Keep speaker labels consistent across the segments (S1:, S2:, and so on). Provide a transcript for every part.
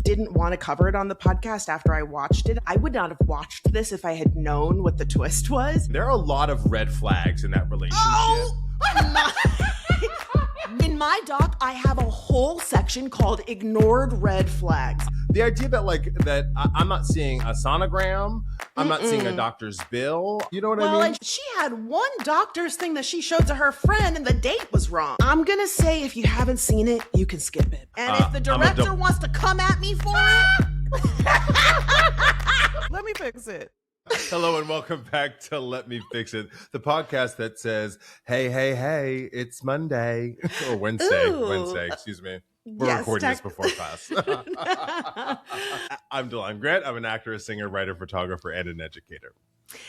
S1: didn't want to cover it on the podcast after I watched it. I would not have watched this if I had known what the twist was.
S2: There are a lot of red flags in that relationship.
S1: Oh, in my doc, I have a whole section called Ignored Red Flags.
S2: The idea that I'm not seeing a sonogram, I'm not seeing a doctor's bill. You know what I mean?
S1: Well, and she had one doctor's thing that she showed to her friend and the date was wrong. I'm going to say if you haven't seen it, you can skip it. And if the director wants to come at me for it, let me fix it.
S2: Hello and welcome back to Let Me Fix It, the podcast that says, hey, it's Monday. Or Wednesday, excuse me. We're recording this before class. I'm DeLon Grant. I'm an actor, a singer, writer, photographer, and an educator.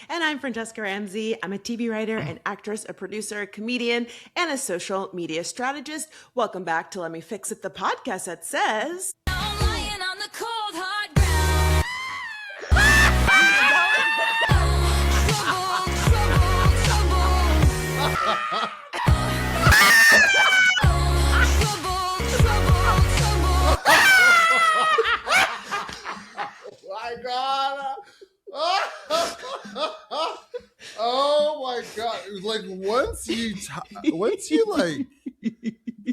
S1: And I'm Franchesca Ramsey. I'm a TV writer, an actress, a producer, a comedian, and a social media strategist. Welcome back to Let Me Fix It, the podcast that says... I'm lying on the cold, hard ground.
S2: My God. Oh my God. It was like once you like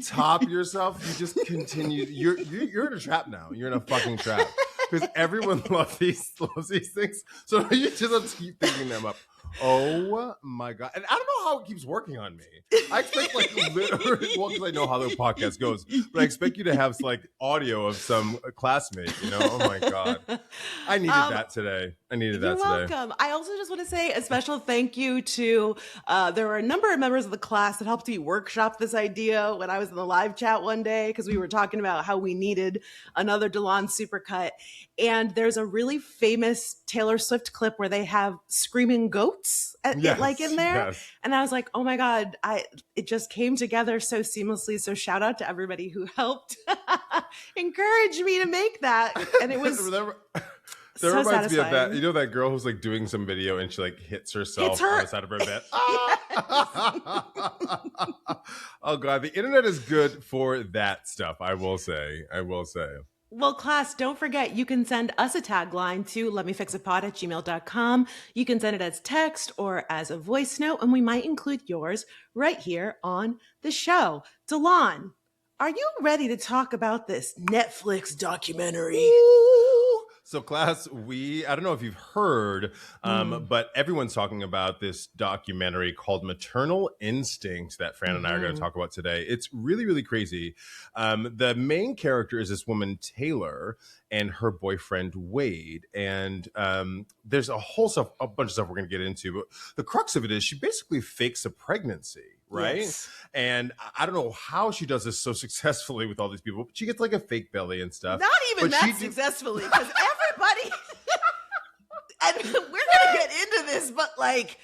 S2: top yourself, you just continue. You're in a trap now. You're in a fucking trap. Because everyone loves these things. So you just keep thinking them up. Oh my God. And I don't know how it keeps working on me. I expect like literally, well, because I know how the podcast goes, but I expect you to have like audio of some classmate, you know? Oh my God. I needed that today. You're
S1: welcome. I also just want to say a special thank you to, there were a number of members of the class that helped me workshop this idea when I was in the live chat one day, because we were talking about how we needed another DeLon supercut. And there's a really famous Taylor Swift clip where they have screaming goats in there. Yes. And I was like, oh my God, it just came together so seamlessly. So shout out to everybody who helped encourage me to make that. And it was
S2: That reminds me of that. You know that girl who's like doing some video and she like hits herself on the side of her bed. Oh God, the internet is good for that stuff. I will say.
S1: Well, class, don't forget, you can send us a tagline to letmefixitpod@gmail.com. You can send it as text or as a voice note, and we might include yours right here on the show. DeLon, are you ready to talk about this Netflix documentary?
S2: Ooh. So class, I don't know if you've heard, but everyone's talking about this documentary called Maternal Instinct that Fran and I are going to talk about today. It's really, really crazy. The main character is this woman, Taylor, and her boyfriend, Wade. And there's a bunch of stuff we're going to get into. But the crux of it is she basically fakes a pregnancy. Right. Yes. And I don't know how she does this so successfully with all these people, but she gets like a fake belly and stuff.
S1: Not even that successfully, because everybody, and we're going to get into this, but like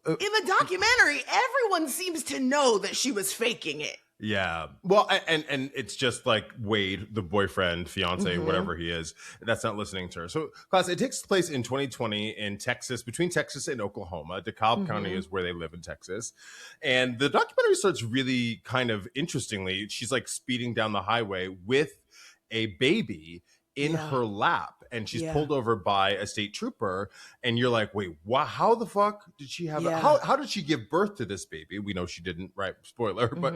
S1: in the documentary, everyone seems to know that she was faking it.
S2: Yeah. Well, and it's just like Wade, the boyfriend, fiance, whatever he is, that's not listening to her. So, class, it takes place in 2020 in Texas, between Texas and Oklahoma. DeKalb County is where they live in Texas. And the documentary starts really kind of interestingly. She's like speeding down the highway with a baby in her lap, and she's pulled over by a state trooper, and you're like, wait, how the fuck did she have how did she give birth to this baby? We know she didn't, right? Spoiler. But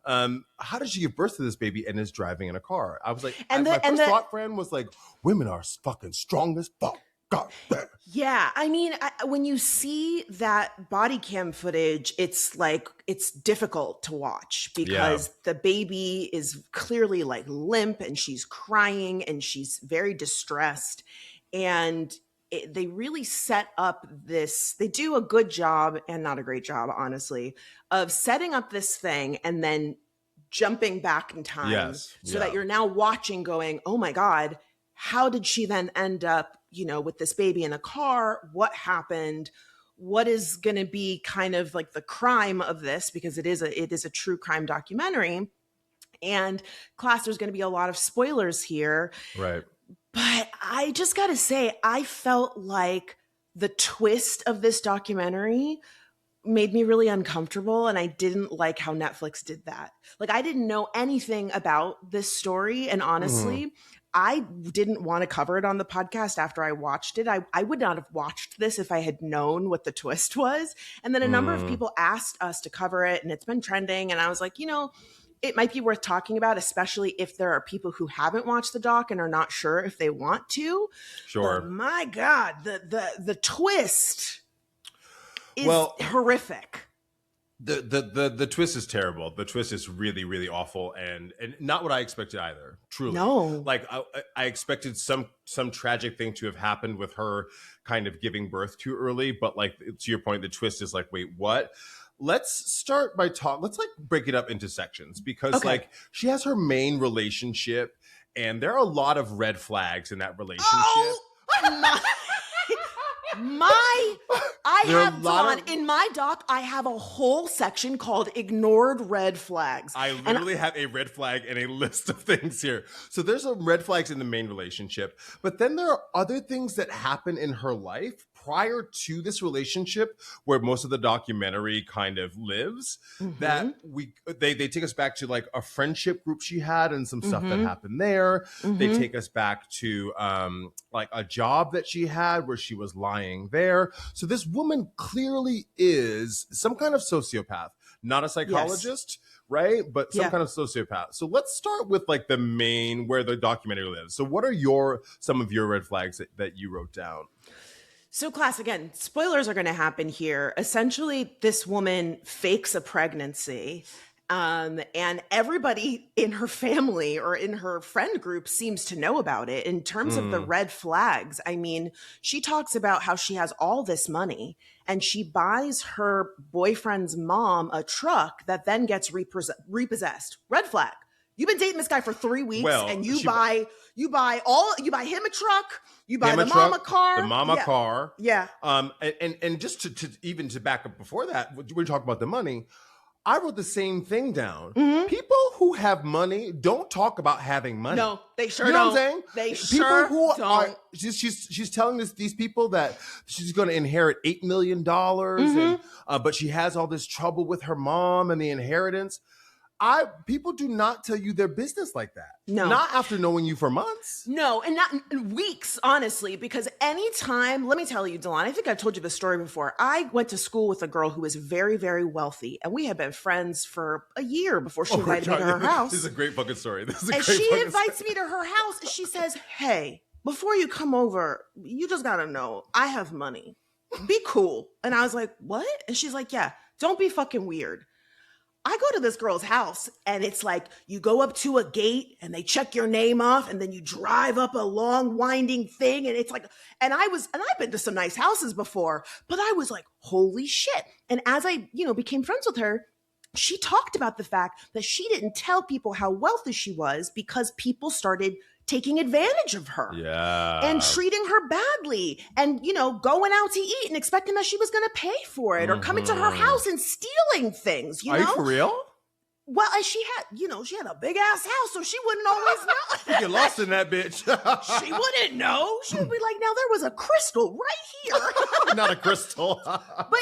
S2: how did she give birth to this baby and is driving in a car? I was like, my first thought, friend, was like, women are fucking strong as fuck. God damn.
S1: Yeah, I mean, when you see that body cam footage, it's like, it's difficult to watch because the baby is clearly like limp and she's crying and she's very distressed. And they really set up this, they do a good job and not a great job, honestly, of setting up this thing and then jumping back in time so that you're now watching going, oh my God, how did she then end up, with this baby in a car? What happened? What is going to be kind of like the crime of this? Because it is a true crime documentary. And class, there's going to be a lot of spoilers here.
S2: Right.
S1: But I just got to say, I felt like the twist of this documentary made me really uncomfortable, and I didn't like how Netflix did that. Like, I didn't know anything about this story, and honestly, I didn't want to cover it on the podcast after I watched it. I would not have watched this if I had known what the twist was. And then a number of people asked us to cover it, and it's been trending. And I was like, it might be worth talking about, especially if there are people who haven't watched the doc and are not sure if they want to.
S2: Sure.
S1: But my God, the twist is horrific.
S2: The twist is terrible. The twist is really, really awful, and not what I expected either. Truly,
S1: no.
S2: Like I expected some tragic thing to have happened with her kind of giving birth too early, but like to your point, the twist is like, wait, what? Let's start by let's like break it up into sections, because like she has her main relationship, and there are a lot of red flags in that relationship.
S1: In my doc, I have a whole section called Ignored Red Flags.
S2: I literally have a red flag and a list of things here. So there's some red flags in the main relationship, but then there are other things that happen in her life prior to this relationship, where most of the documentary kind of lives, that they take us back to like a friendship group she had and some stuff that happened there. They take us back to like a job that she had where she was lying there. So this woman clearly is some kind of sociopath, not a psychologist, right? But some kind of sociopath. So let's start with like the main, where the documentary lives. So what are some of your red flags that you wrote down?
S1: So class, again, spoilers are going to happen here. Essentially, this woman fakes a pregnancy, and everybody in her family or in her friend group seems to know about it. In terms of the red flags, I mean, she talks about how she has all this money, and she buys her boyfriend's mom a truck that then gets repossessed. Red flag. You've been dating this guy for 3 weeks, and you buy him a truck, you buy the mama car.
S2: The mama car.
S1: Yeah.
S2: And just to back up before that, we're talking about the money. I wrote the same thing down. People who have money don't talk about having money.
S1: No, they sure
S2: don't.
S1: You know
S2: what I'm saying?
S1: They
S2: people
S1: sure
S2: who
S1: don't.
S2: She's telling these people that she's going to inherit $8 million, and but she has all this trouble with her mom and the inheritance. People do not tell you their business like that.
S1: No.
S2: Not after knowing you for months.
S1: No, and not weeks, honestly, because anytime, let me tell you, Delon, I think I've told you the story before. I went to school with a girl who was very, very wealthy, and we had been friends for a year before she invited me to her house.
S2: This is a great fucking story.
S1: And she invites me to her house, and she says, hey, before you come over, you just gotta know, I have money. Be cool. And I was like, what? And she's like, yeah, don't be fucking weird. I go to this girl's house, and it's like you go up to a gate and they check your name off, and then you drive up a long winding thing. And it's like, and I've been to some nice houses before, but I was like, holy shit. And as I, became friends with her, she talked about the fact that she didn't tell people how wealthy she was because people started taking advantage of her and treating her badly, and going out to eat and expecting that she was going to pay for it, or coming to her house and stealing things.
S2: Are you for real?
S1: Well, she had a big ass house, so she wouldn't always know.
S2: You get lost in that bitch.
S1: She wouldn't know. She would be like, now there was a crystal right here.
S2: Not a crystal.
S1: But,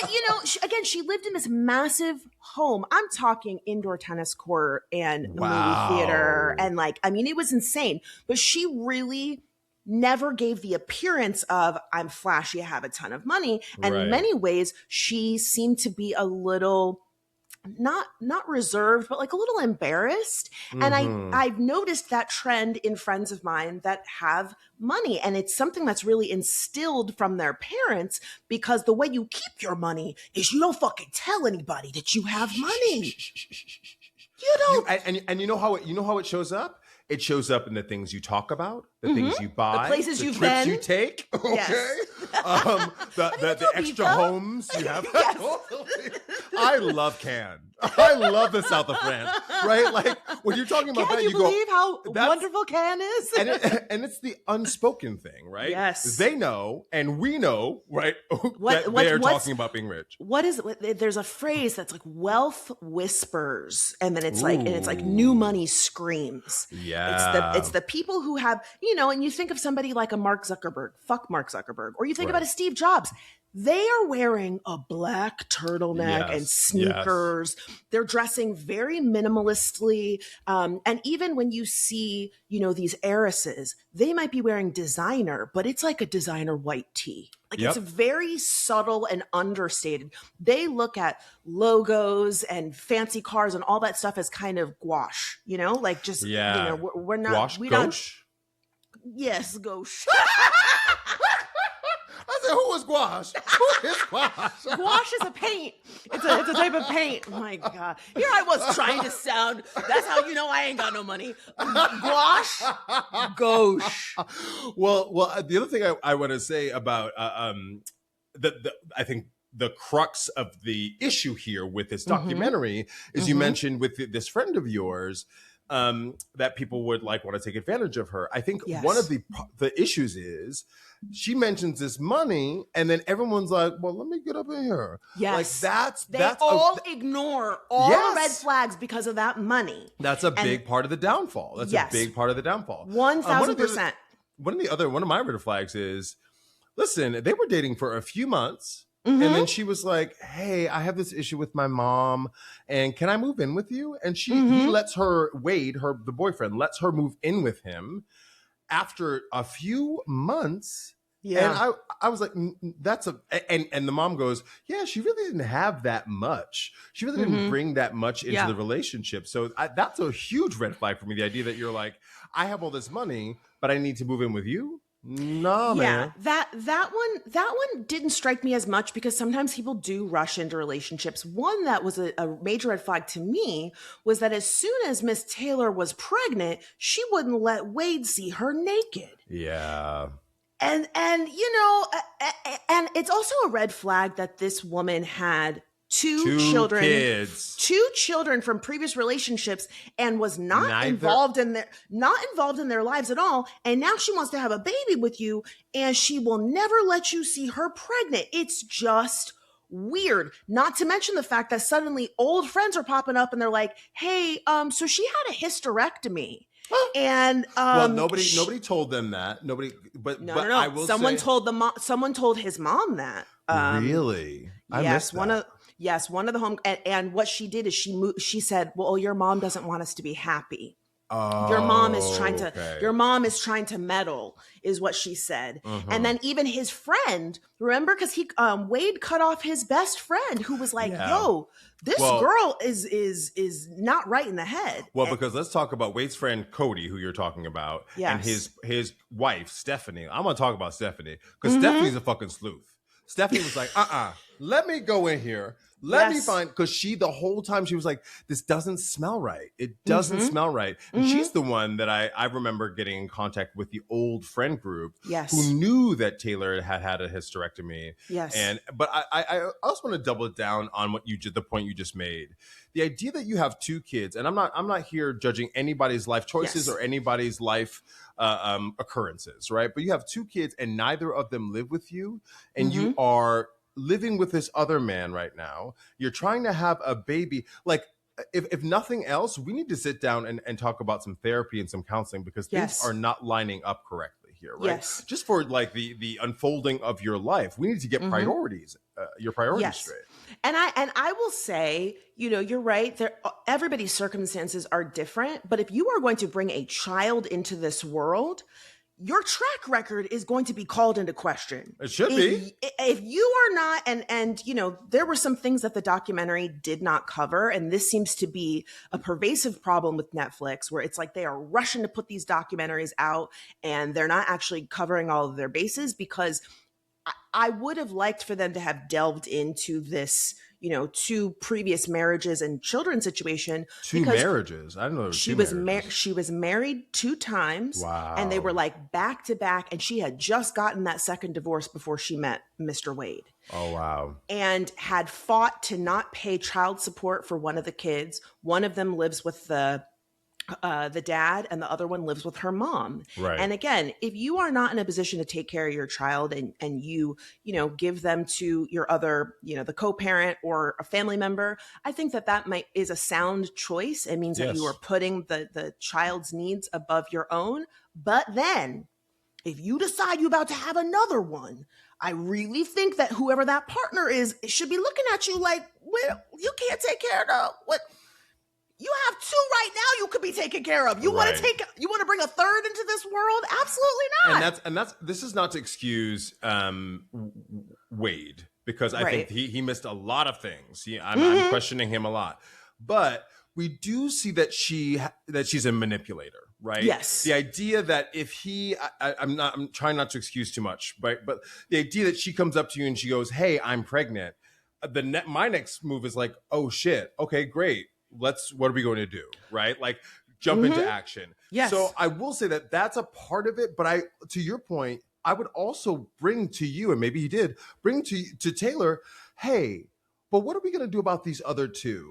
S1: she lived in this massive home. I'm talking indoor tennis court and movie theater. And it was insane. But she really never gave the appearance of, I'm flashy, I have a ton of money. And in many ways, she seemed to be a little... not reserved, but like a little embarrassed. And I've noticed that trend in friends of mine that have money. And it's something that's really instilled from their parents, because the way you keep your money is you don't fucking tell anybody that you have money. You don't.
S2: And you know how it shows up? It shows up in the things you talk about, the things you buy,
S1: the places you've
S2: trips
S1: been,
S2: you take, okay,
S1: yes.
S2: The extra homes you have.
S1: Yes.
S2: I love Cannes. I love the south of France, right? Like when you're talking about that,
S1: you believe how wonderful Cannes is?
S2: and it's the unspoken thing, right?
S1: Yes,
S2: they know, and we know, right? That they are talking about being rich.
S1: What is it? There's a phrase that's like wealth whispers, and then it's like new money screams.
S2: Yeah,
S1: it's the people who have, and you think of somebody like a Mark Zuckerberg, fuck Mark Zuckerberg, or you think about a Steve Jobs. They are wearing a black turtleneck and sneakers, They're dressing very minimalistically. And even when you see, these heiresses, they might be wearing designer, but it's like a designer white tee. Like it's very subtle and understated. They look at logos and fancy cars and all that stuff as kind of gouache, like just, we're not,
S2: gouache,
S1: we
S2: gauche?
S1: don't. Yes, gauche.
S2: I said, who is gouache? Who is gouache?
S1: Gouache is a paint. It's a type of paint. Oh my God. Here I was trying to sound. That's how you know I ain't got no money. Gouache, gauche.
S2: Well, the other thing I want to say about I think the crux of the issue here with this documentary is you mentioned with this friend of yours that people would want to take advantage of her. I think one of the issues is she mentions this money, and then everyone's like, "Well, let me get up in here."
S1: Yes,
S2: that's
S1: ignore all the red flags because of that money.
S2: That's a big part of the downfall. That's a big part of the downfall.
S1: 1,000%.
S2: One of my red flags is, listen, they were dating for a few months. And then she was like, "Hey, I have this issue with my mom, and can I move in with you?" And he lets her, Wade, the boyfriend, lets her move in with him after a few months. Yeah. And I was like, and the mom goes, "Yeah, she really didn't have that much. She really didn't bring that much into the relationship." So that's a huge red flag for me. The idea that you're like, "I have all this money, but I need to move in with you." No, man.
S1: That one didn't strike me as much because sometimes people do rush into relationships. One that was a major red flag to me was that as soon as Miss Taylor was pregnant, she wouldn't let Wade see her naked.
S2: Yeah.
S1: And and it's also a red flag that this woman had two children from previous relationships and was not involved in their lives at all. And now she wants to have a baby with you and she will never let you see her pregnant. It's just weird. Not to mention the fact that suddenly old friends are popping up and they're like, "Hey, so she had a hysterectomy." And
S2: nobody told them that. Nobody, but
S1: no.
S2: I will
S1: someone
S2: say,
S1: someone told his mom that.
S2: Really? I missed that.
S1: One of the home and what she did is she said, "Well, your mom doesn't want us to be happy. Your mom is trying to meddle," is what she said. And then even his friend, remember, because Wade cut off his best friend who was like, "Yo, this girl is not right in the head."
S2: Well, because let's talk about Wade's friend Cody, who you're talking about, and his wife Stephanie. I'm gonna talk about Stephanie because Stephanie's a fucking sleuth. Stephanie was like, let me go in here. Let me find, because the whole time she was like, "This doesn't smell right. It doesn't smell right." And she's the one that I remember getting in contact with the old friend group who knew that Taylor had a hysterectomy.
S1: Yes.
S2: But I also want to double down on the point you just made. The idea that you have two kids, and I'm not here judging anybody's life choices or anybody's life occurrences, right? But you have two kids and neither of them live with you, and you are living with this other man right now. You're trying to have a baby. Like, if nothing else, we need to sit down and talk about some therapy and some counseling because things are not lining up correctly here, right?
S1: Yes.
S2: Just for the unfolding of your life, we need to get priorities, your priorities straight.
S1: And I will say, you're right. Everybody's circumstances are different, but if you are going to bring a child into this world, your track record is going to be called into question.
S2: It should be.
S1: If you are not, and there were some things that the documentary did not cover, and this seems to be a pervasive problem with Netflix, where it's like they are rushing to put these documentaries out, and they're not actually covering all of their bases, because I would have liked for them to have delved into this, two previous marriages and children situation.
S2: Two marriages? I don't know.
S1: She was married 2 times.
S2: Wow.
S1: And they were like back to back. And she had just gotten that second divorce before she met Mr. Wade.
S2: Oh, wow.
S1: And had fought to not pay child support for one of the kids. One of them lives with the dad, and the other one lives with her mom.
S2: Right.
S1: And again, if you are not in a position to take care of your child and you give them to your other, the co-parent or a family member, I think that is a sound choice. It means that you are putting the child's needs above your own. But then if you decide you're about to have another one, I really think that whoever that partner is should be looking at you like, you can't take care of what you have two right now you could be taken care of. You want to bring a third into this world? Absolutely not.
S2: And that's this is not to excuse Wade, because I think he missed a lot of things. I'm questioning him a lot. But we do see that she's a manipulator, right?
S1: Yes.
S2: The idea that if I'm trying not to excuse too much, right? But the idea that she comes up to you and she goes, "Hey, I'm pregnant." My next move is like, "Oh shit. Okay, great. What are we going to do?" Right? Like jump into action.
S1: Yes.
S2: So I will say that that's a part of it. But to your point, I would also bring to you, and maybe he did bring to Taylor, "Hey, but what are we going to do about these other two?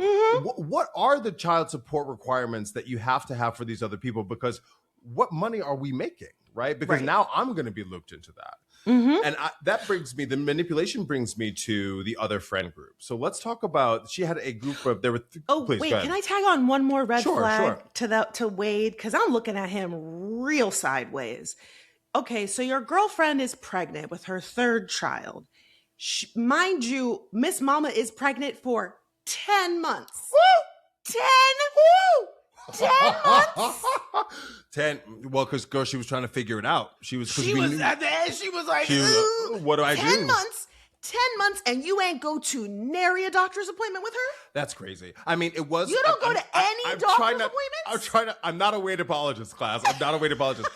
S2: What are the child support requirements that you have to have for these other people? Because what money are we making, right? Because now I'm going to be looped into that." And the manipulation brings me to the other friend group. So let's talk about, she had a group of, there were, please,
S1: wait, can I tag on one more red flag to Wade? Because I'm looking at him real sideways. Okay, so your girlfriend is pregnant with her third child. Mind you, Miss Mama is pregnant for 10 months. Woo! 10 months?
S2: 10. Well, because girl, she was trying to figure it out. She was like, what do I do?
S1: 10 months. 10 months and you ain't go to nary a doctor's appointment with her?
S2: That's crazy. I mean, it was.
S1: You don't go to any doctor's appointments?
S2: I'm not a Wade apologist, class. I'm not a Wade apologist.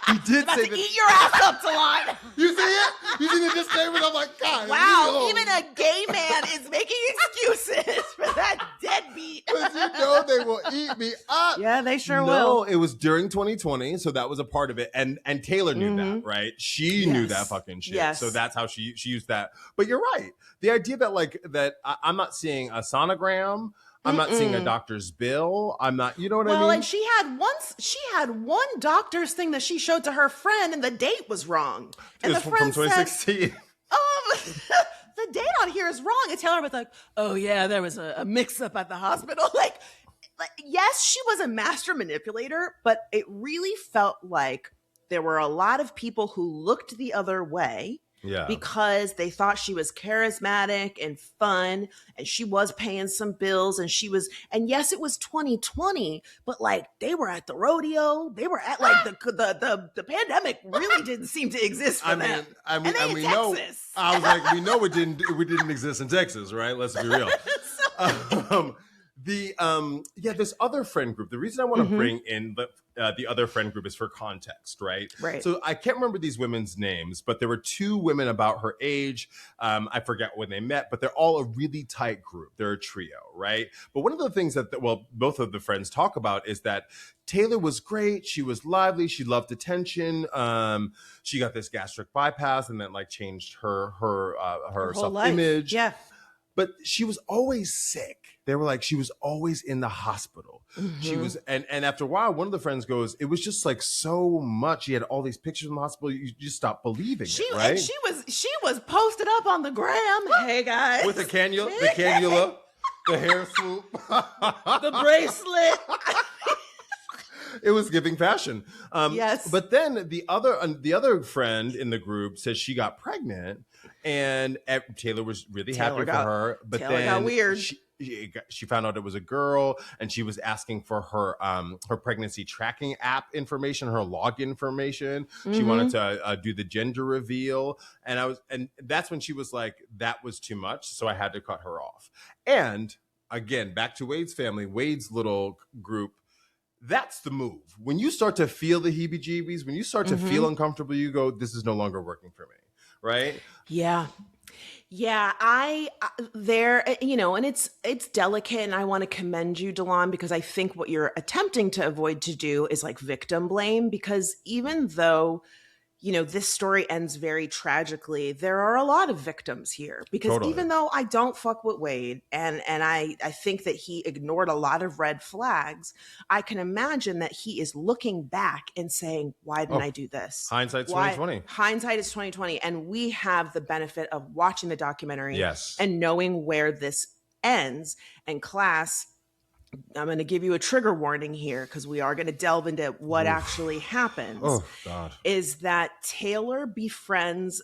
S2: He did say that.
S1: Eat your ass up, Talon.
S2: You see it? You see the disclaimer? I'm like, God.
S1: Wow, even a gay man is making excuses for that deadbeat.
S2: Because you know they will eat me up.
S1: Yeah, they sure will.
S2: No, it was during 2020, so that was a part of it. And Taylor knew that, right? She knew that fucking shit. Yes. So that's how she used that. But you're right. The idea that I'm not seeing a sonogram. I'm not seeing a doctor's bill. I'm not, you know what I mean?
S1: Well, and she had one doctor's thing that she showed to her friend, and the date was wrong. And the friend
S2: from 2016.
S1: Said, the date on here is wrong. And Taylor was like, "Oh yeah, there was a mix-up at the hospital." Like, yes, she was a master manipulator, but it really felt like there were a lot of people who looked the other way. Yeah. Because they thought she was charismatic and fun, and she was paying some bills, and yes, it was 2020, but like they were at the rodeo, they were at like the pandemic really didn't seem to exist for them.
S2: We know. I was like, we know it didn't exist in Texas, right? Let's be real. This other friend group. The reason I want to bring in the other friend group is for context, right?
S1: Right.
S2: So I can't remember these women's names, but there were two women about her age. I forget when they met, but they're all a really tight group. They're a trio, right? But one of the things that both of the friends talk about is that Taylor was great. She was lively. She loved attention. She got this gastric bypass, and then like changed her self-image.
S1: Yeah.
S2: But she was always sick. They were like, she was always in the hospital. She was, and after a while, one of the friends goes, it was just like so much. She had all these pictures from the hospital. You just stopped believing it, right?
S1: And she was posted up on the gram. Hey guys,
S2: with the cannula, the hair swoop,
S1: the bracelet.
S2: It was giving fashion.
S1: Yes.
S2: But then the other friend in the group says she got pregnant, and Taylor was really happy for her. But
S1: Taylor
S2: then
S1: got weird.
S2: She found out it was a girl, and she was asking for her pregnancy tracking app information, her login information. She wanted to do the gender reveal, and that's when she was like, that was too much, so I had to cut her off. And again, back to Wade's family, Wade's little group. That's the move. When you start to feel the heebie-jeebies, when you start to feel uncomfortable, you go, this is no longer working for me, right?
S1: Yeah. Yeah, and it's delicate, and I want to commend you, Delon, because I think what you're attempting to avoid to do is like victim blame, because even though, this story ends very tragically, there are a lot of victims here, because even though I don't fuck with Wade and I think that he ignored a lot of red flags, I can imagine that he is looking back and saying, why didn't I do this?
S2: Hindsight's 2020.
S1: Hindsight is 2020. And we have the benefit of watching the documentary and knowing where this ends. And class, I'm going to give you a trigger warning here because we are going to delve into what actually happens.
S2: Oh, God.
S1: Is that Taylor befriends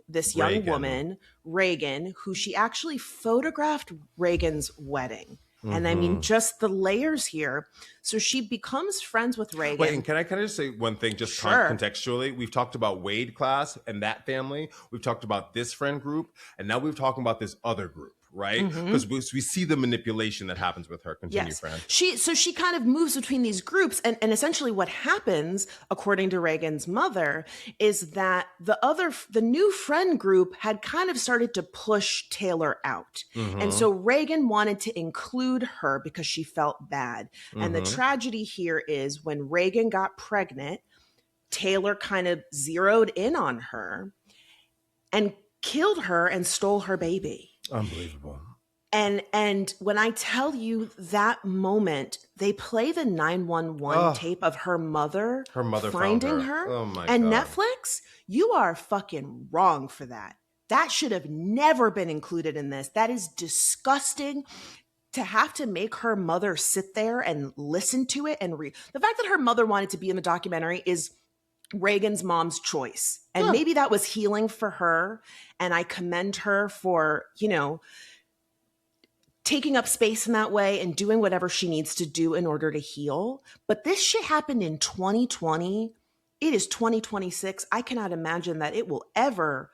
S1: this young woman, Reagan, who she actually photographed Reagan's wedding. And I mean, just the layers here. So she becomes friends with Reagan.
S2: Wait, and can I just say one thing, just contextually? We've talked about Wade class and that family. We've talked about this friend group. And now we're talking about this other group, right? Because we see the manipulation that happens with her. Continue, Fran.
S1: So she kind of moves between these groups. And essentially what happens, according to Reagan's mother, is that the new friend group had kind of started to push Taylor out. And so Reagan wanted to include her because she felt bad. And the tragedy here is when Reagan got pregnant, Taylor kind of zeroed in on her and killed her and stole her baby.
S2: Unbelievable.
S1: And when I tell you that moment, they play the 911 tape of her mother finding her.
S2: Oh my
S1: and
S2: God.
S1: Netflix, you are fucking wrong for that. That should have never been included in this. That is disgusting. To have to make her mother sit there and listen to it and read. The fact that her mother wanted to be in the documentary is Reagan's mom's choice. And maybe that was healing for her. And I commend her for, taking up space in that way and doing whatever she needs to do in order to heal. But this shit happened in 2020. It is 2026. I cannot imagine that it will ever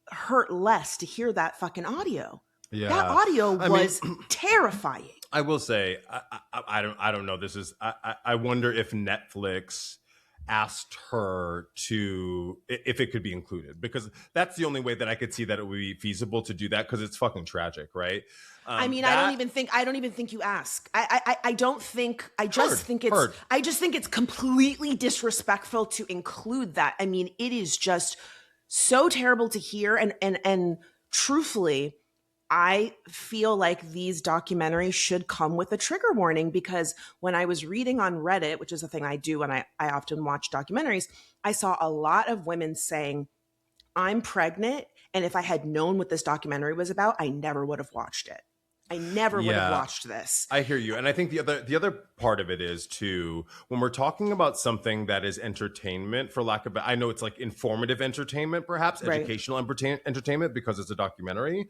S1: hurt less to hear that fucking audio.
S2: Yeah.
S1: That audio was terrifying.
S2: I will say, I don't know. This is, I wonder if Netflix asked her if it could be included, because that's the only way that I could see that it would be feasible to do that, because it's fucking tragic, right?
S1: I don't even think you ask. I just think it's completely disrespectful to include that. I mean, it is just so terrible to hear. And truthfully, I feel like these documentaries should come with a trigger warning, because when I was reading on Reddit, which is a thing I do when I often watch documentaries, I saw a lot of women saying, I'm pregnant, and if I had known what this documentary was about, I never would have watched it. I never would have watched this.
S2: I hear you. And I think the other part of it is too, when we're talking about something that is entertainment, for lack of, I know it's like informative entertainment, perhaps, right, educational entertainment, because it's a documentary.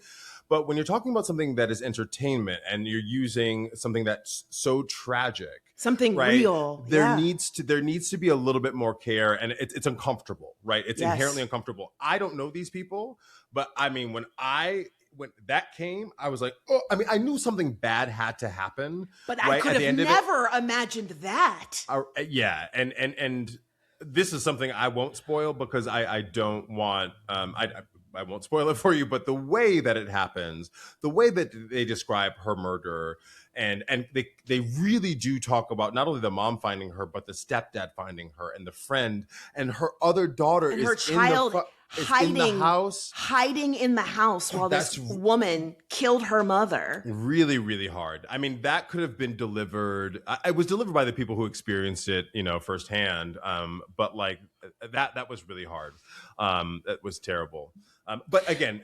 S2: But when you're talking about something that is entertainment and you're using something that's so tragic,
S1: something
S2: right,
S1: real,
S2: there needs to be a little bit more care, and it's uncomfortable, right? It's inherently uncomfortable. I don't know these people, but I mean, when that came, I was like, oh, I mean, I knew something bad had to happen,
S1: but I could have never imagined that.
S2: Yeah, and this is something I won't spoil, because I don't want I won't spoil it for you, but the way that it happens, the way that they describe her murder, and they really do talk about not only the mom finding her, but the stepdad finding her, and the friend, and her other daughter and
S1: her child hiding in the house while this woman killed her mother.
S2: Really, really hard. I mean, that could have been delivered. It was delivered by the people who experienced it, firsthand. But like that was really hard. That was terrible. But again,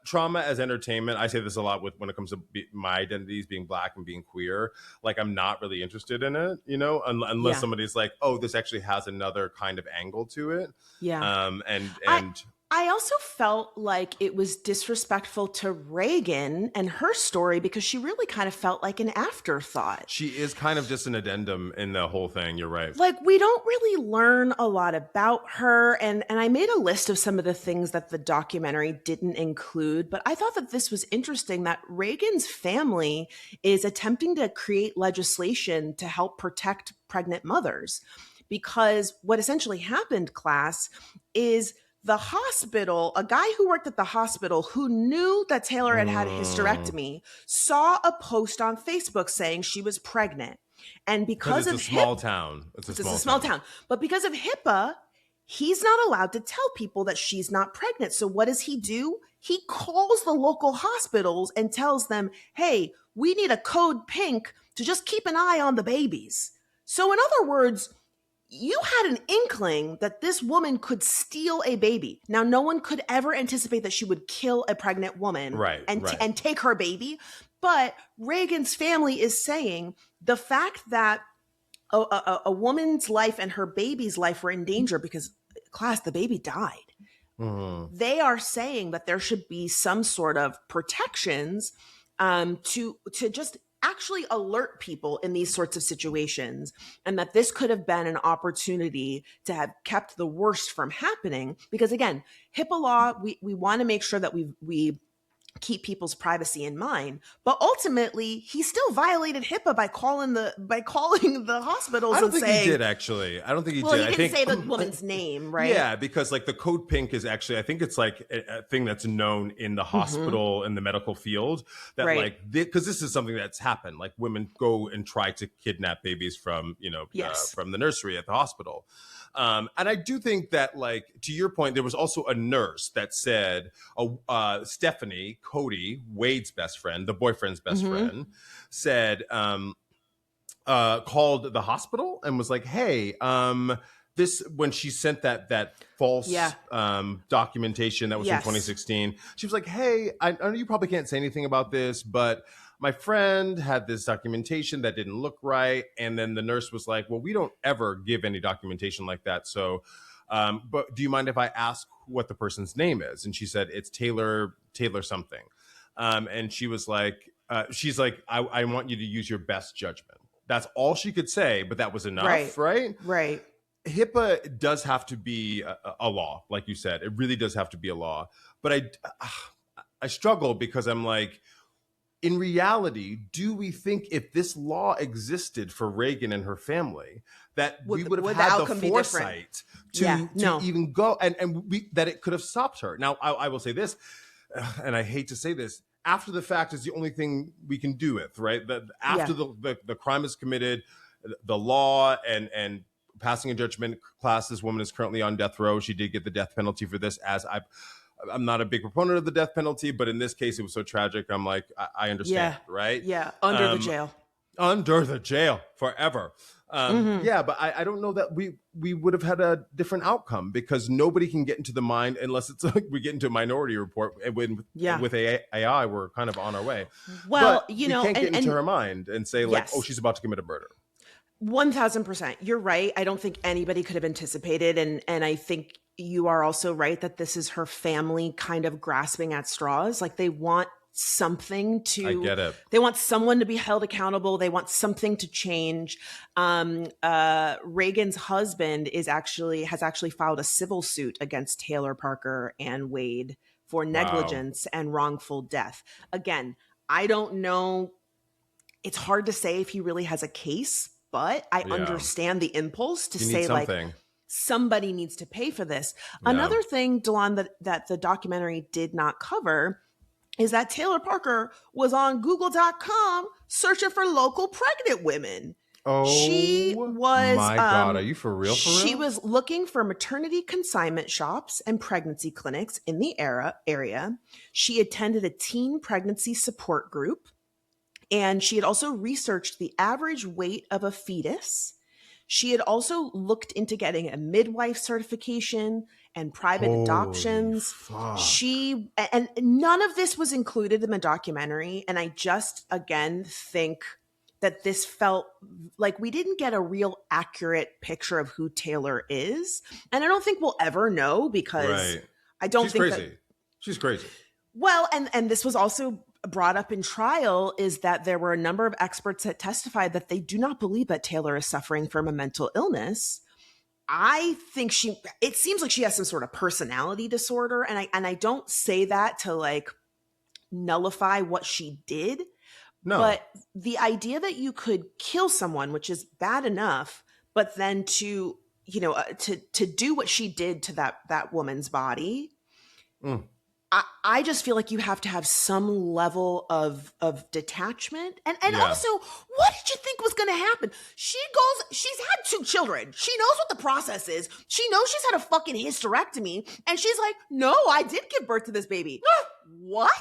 S2: trauma as entertainment, I say this a lot when it comes to my identities, being Black and being queer. Like, I'm not really interested in it, unless somebody's like, oh, this actually has another kind of angle to it.
S1: Yeah. I also felt like it was disrespectful to Reagan and her story, because she really kind of felt like an afterthought.
S2: She is kind of just an addendum in the whole thing. You're right.
S1: Like, we don't really learn a lot about her. And I made a list of some of the things that the documentary didn't include, but I thought that this was interesting, that Reagan's family is attempting to create legislation to help protect pregnant mothers. Because what essentially happened, class, is the hospital, a guy who worked at the hospital who knew that Taylor had had a hysterectomy, saw a post on Facebook saying she was pregnant. And because of
S2: it's a small town. It's a small town.
S1: But because of HIPAA, he's not allowed to tell people that she's not pregnant. So what does he do? He calls the local hospitals and tells them, hey, we need a code pink to just keep an eye on the babies. So in other words, you had an inkling that this woman could steal a baby. Now, no one could ever anticipate that she would kill a pregnant woman and take her baby. But Reagan's family is saying the fact that a woman's life and her baby's life were in danger because, class, the baby died. Mm-hmm. They are saying that there should be some sort of protections to just actually alert people in these sorts of situations, and that this could have been an opportunity to have kept the worst from happening. Because again, HIPAA law, we want to make sure that we keep people's privacy in mind, but ultimately he still violated HIPAA by calling the hospitals.
S2: I don't think he did, actually. I don't think he did.
S1: Well, he didn't say the woman's name, right?
S2: Yeah, because like the code pink is actually, I think it's like a thing that's known in the hospital, in the medical field, that like, because this is something that's happened. Like women go and try to kidnap babies from, from the nursery at the hospital. And I do think that, like, to your point, there was also a nurse that said, Stephanie, Cody, Wade's best friend, the boyfriend's best friend, said, called the hospital and was like, hey, this, when she sent that false documentation that was from 2016, she was like, hey, I know you probably can't say anything about this, but my friend had this documentation that didn't look right. And then the nurse was like, well, we don't ever give any documentation like that. So, but do you mind if I ask what the person's name is? And she said, it's Taylor something. And she was like, she's like, I want you to use your best judgment. That's all she could say, but that was enough, right?
S1: Right.
S2: HIPAA does have to be a law, like you said. It really does have to be a law. But I struggle because I'm like, in reality, do we think if this law existed for Reagan and her family, that we would have had the foresight to even go and that it could have stopped her? Now, I will say this, and I hate to say this, after the fact is the only thing we can do with, right? After the crime is committed, the law and passing a judgment, class, this woman is currently on death row. She did get the death penalty for this, I'm not a big proponent of the death penalty, but in this case, it was so tragic. I'm like, I understand, right?
S1: Yeah, under the jail. Under
S2: the jail forever. Yeah, but I don't know that we would have had a different outcome, because nobody can get into the mind unless it's like we get into a Minority Report. And with AI, we're kind of on our way.
S1: Well,
S2: but you can't get into her mind and say like, oh, she's about to commit a murder.
S1: 1000%. You're right. I don't think anybody could have anticipated. And I think you are also right that this is her family kind of grasping at straws. Like they want something to,
S2: I get it.
S1: They want someone to be held accountable. They want something to change. Reagan's husband has actually filed a civil suit against Taylor Parker and Wade for negligence and wrongful death. Again, I don't know. It's hard to say if he really has a case, but I understand the impulse to say like, somebody needs to pay for this. Yeah. Another thing, Delon, that the documentary did not cover is that Taylor Parker was on Google.com searching for local pregnant women.
S2: Oh, she was, my God, are you for real?
S1: She was looking for maternity consignment shops and pregnancy clinics in the area. She attended a teen pregnancy support group, and she had also researched the average weight of a fetus. She had also looked into getting a midwife certification and private adoptions.
S2: Fuck.
S1: And none of this was included in the documentary. And I just, again, think that this felt like we didn't get a real accurate picture of who Taylor is. And I don't think we'll ever know, because I don't think
S2: she's crazy.
S1: Well, and this was also brought up in trial, is that there were a number of experts that testified that they do not believe that Taylor is suffering from a mental illness. I think it seems like she has some sort of personality disorder. And I don't say that to like nullify what she did. No. But the idea that you could kill someone, which is bad enough, but then to do what she did to that woman's body, I just feel like you have to have some level of detachment. And also, what did you think was going to happen? She's had 2 children. She knows what the process is. She knows she's had a fucking hysterectomy. And she's like, no, I did give birth to this baby. What?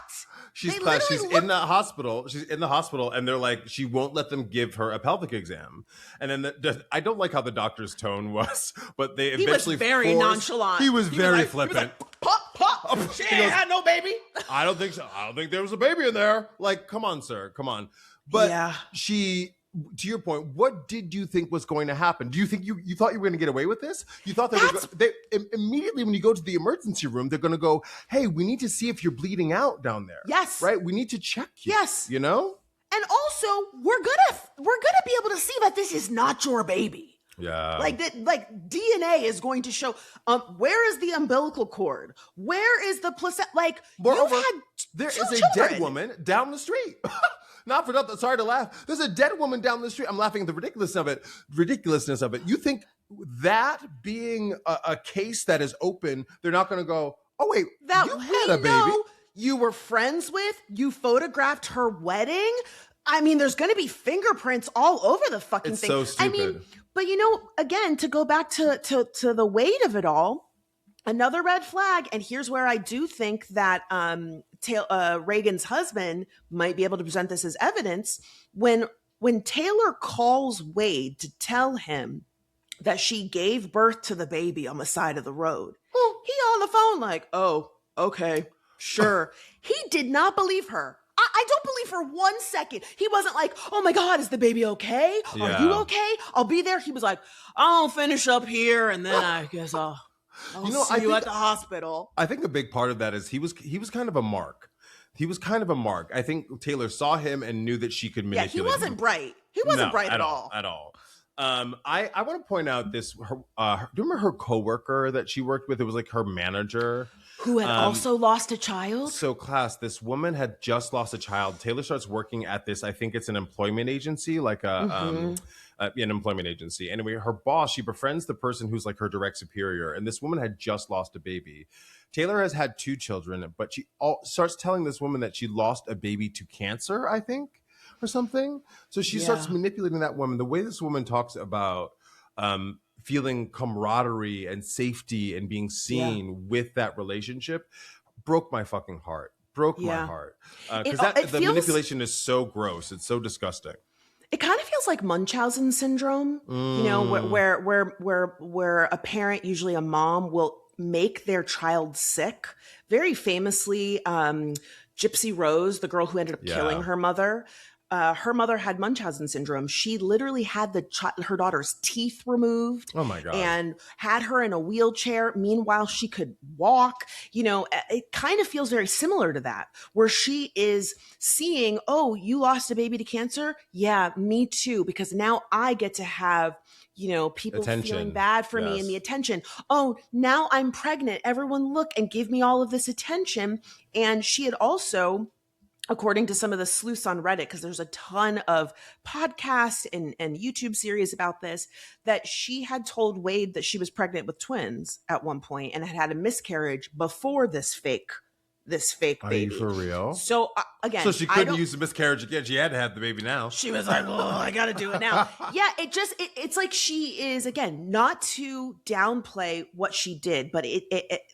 S2: She's in the hospital. She's in the hospital, and they're like, she won't let them give her a pelvic exam. And then I don't like how the doctor's tone was, but he was
S1: very nonchalant.
S2: He was very flippant.
S1: He was like, She ain't had no baby.
S2: I don't think so. I don't think there was a baby in there. Like, come on, sir. Come on. But she, to your point, what did you think was going to happen? Do you think you thought you were going to get away with this? You thought they immediately when you go to the emergency room, they're going to go, hey, we need to see if you're bleeding out down there.
S1: Yes.
S2: Right? We need to check you.
S1: Yes.
S2: You know?
S1: And also, we're gonna be able to see that this is not your baby.
S2: Yeah.
S1: Like DNA is going to show where is the umbilical cord? Where is the placenta? Like,
S2: moreover,
S1: there
S2: is a dead woman down the street. Not for nothing. Sorry to laugh. There's a dead woman down the street. I'm laughing at the ridiculousness of it. You think that being a case that is open, they're not going to go, oh wait,
S1: that
S2: you had a baby
S1: you were friends with, you photographed her wedding. I mean, there's going to be fingerprints all over the fucking thing.
S2: So stupid.
S1: I mean, but again, to go back to the weight of it all, another red flag. And here's where I do think that Reagan's husband might be able to present this as evidence. When Taylor calls Wade to tell him that she gave birth to the baby on the side of the road, he on the phone like, oh, okay, sure. He did not believe her. I don't believe for 1 second. He wasn't like, oh my God, is the baby okay?
S2: Yeah.
S1: Are you okay? I'll be there. He was like, I'll finish up here and then I guess I'll see you at the hospital.
S2: I think a big part of that is he was kind of a mark. He was kind of a mark. I think Taylor saw him and knew that she could manipulate him.
S1: He wasn't bright. He wasn't bright at all.
S2: At all. I want to point out this. Do you remember her coworker that she worked with? It was like her manager.
S1: Who had also lost a child?
S2: So, class, this woman had just lost a child. Taylor starts working at this, I think it's an employment agency, like an employment agency. Anyway, her boss, she befriends the person who's like her direct superior. And this woman had just lost a baby. Taylor has had 2 children, but she starts telling this woman that she lost a baby to cancer, I think, or something. So she starts manipulating that woman. The way this woman talks about feeling camaraderie and safety and being seen with that relationship broke my fucking heart. My heart. Because the manipulation is so gross. It's so disgusting.
S1: It kind of feels like Munchausen syndrome, where a parent, usually a mom, will make their child sick. Very famously, Gypsy Rose, the girl who ended up killing her mother had Munchausen syndrome. She literally had her daughter's teeth removed.
S2: Oh my God.
S1: And had her in a wheelchair. Meanwhile, she could walk. It kind of feels very similar to that, where she is seeing, oh, you lost a baby to cancer? Yeah, me too. Because now I get to have, people feeling bad for me and the attention. Oh, now I'm pregnant. Everyone look and give me all of this attention. And she had also, according to some of the sleuths on Reddit, because there's a ton of podcasts and YouTube series about this, that she had told Wade that she was pregnant with twins at one point and had a miscarriage before this fake baby.
S2: Are you for real?
S1: So again,
S2: so she couldn't use the miscarriage again. She had to have the baby now.
S1: She was like, "Oh, I got to do it now." Yeah, it's like she is, again, not to downplay what she did, but it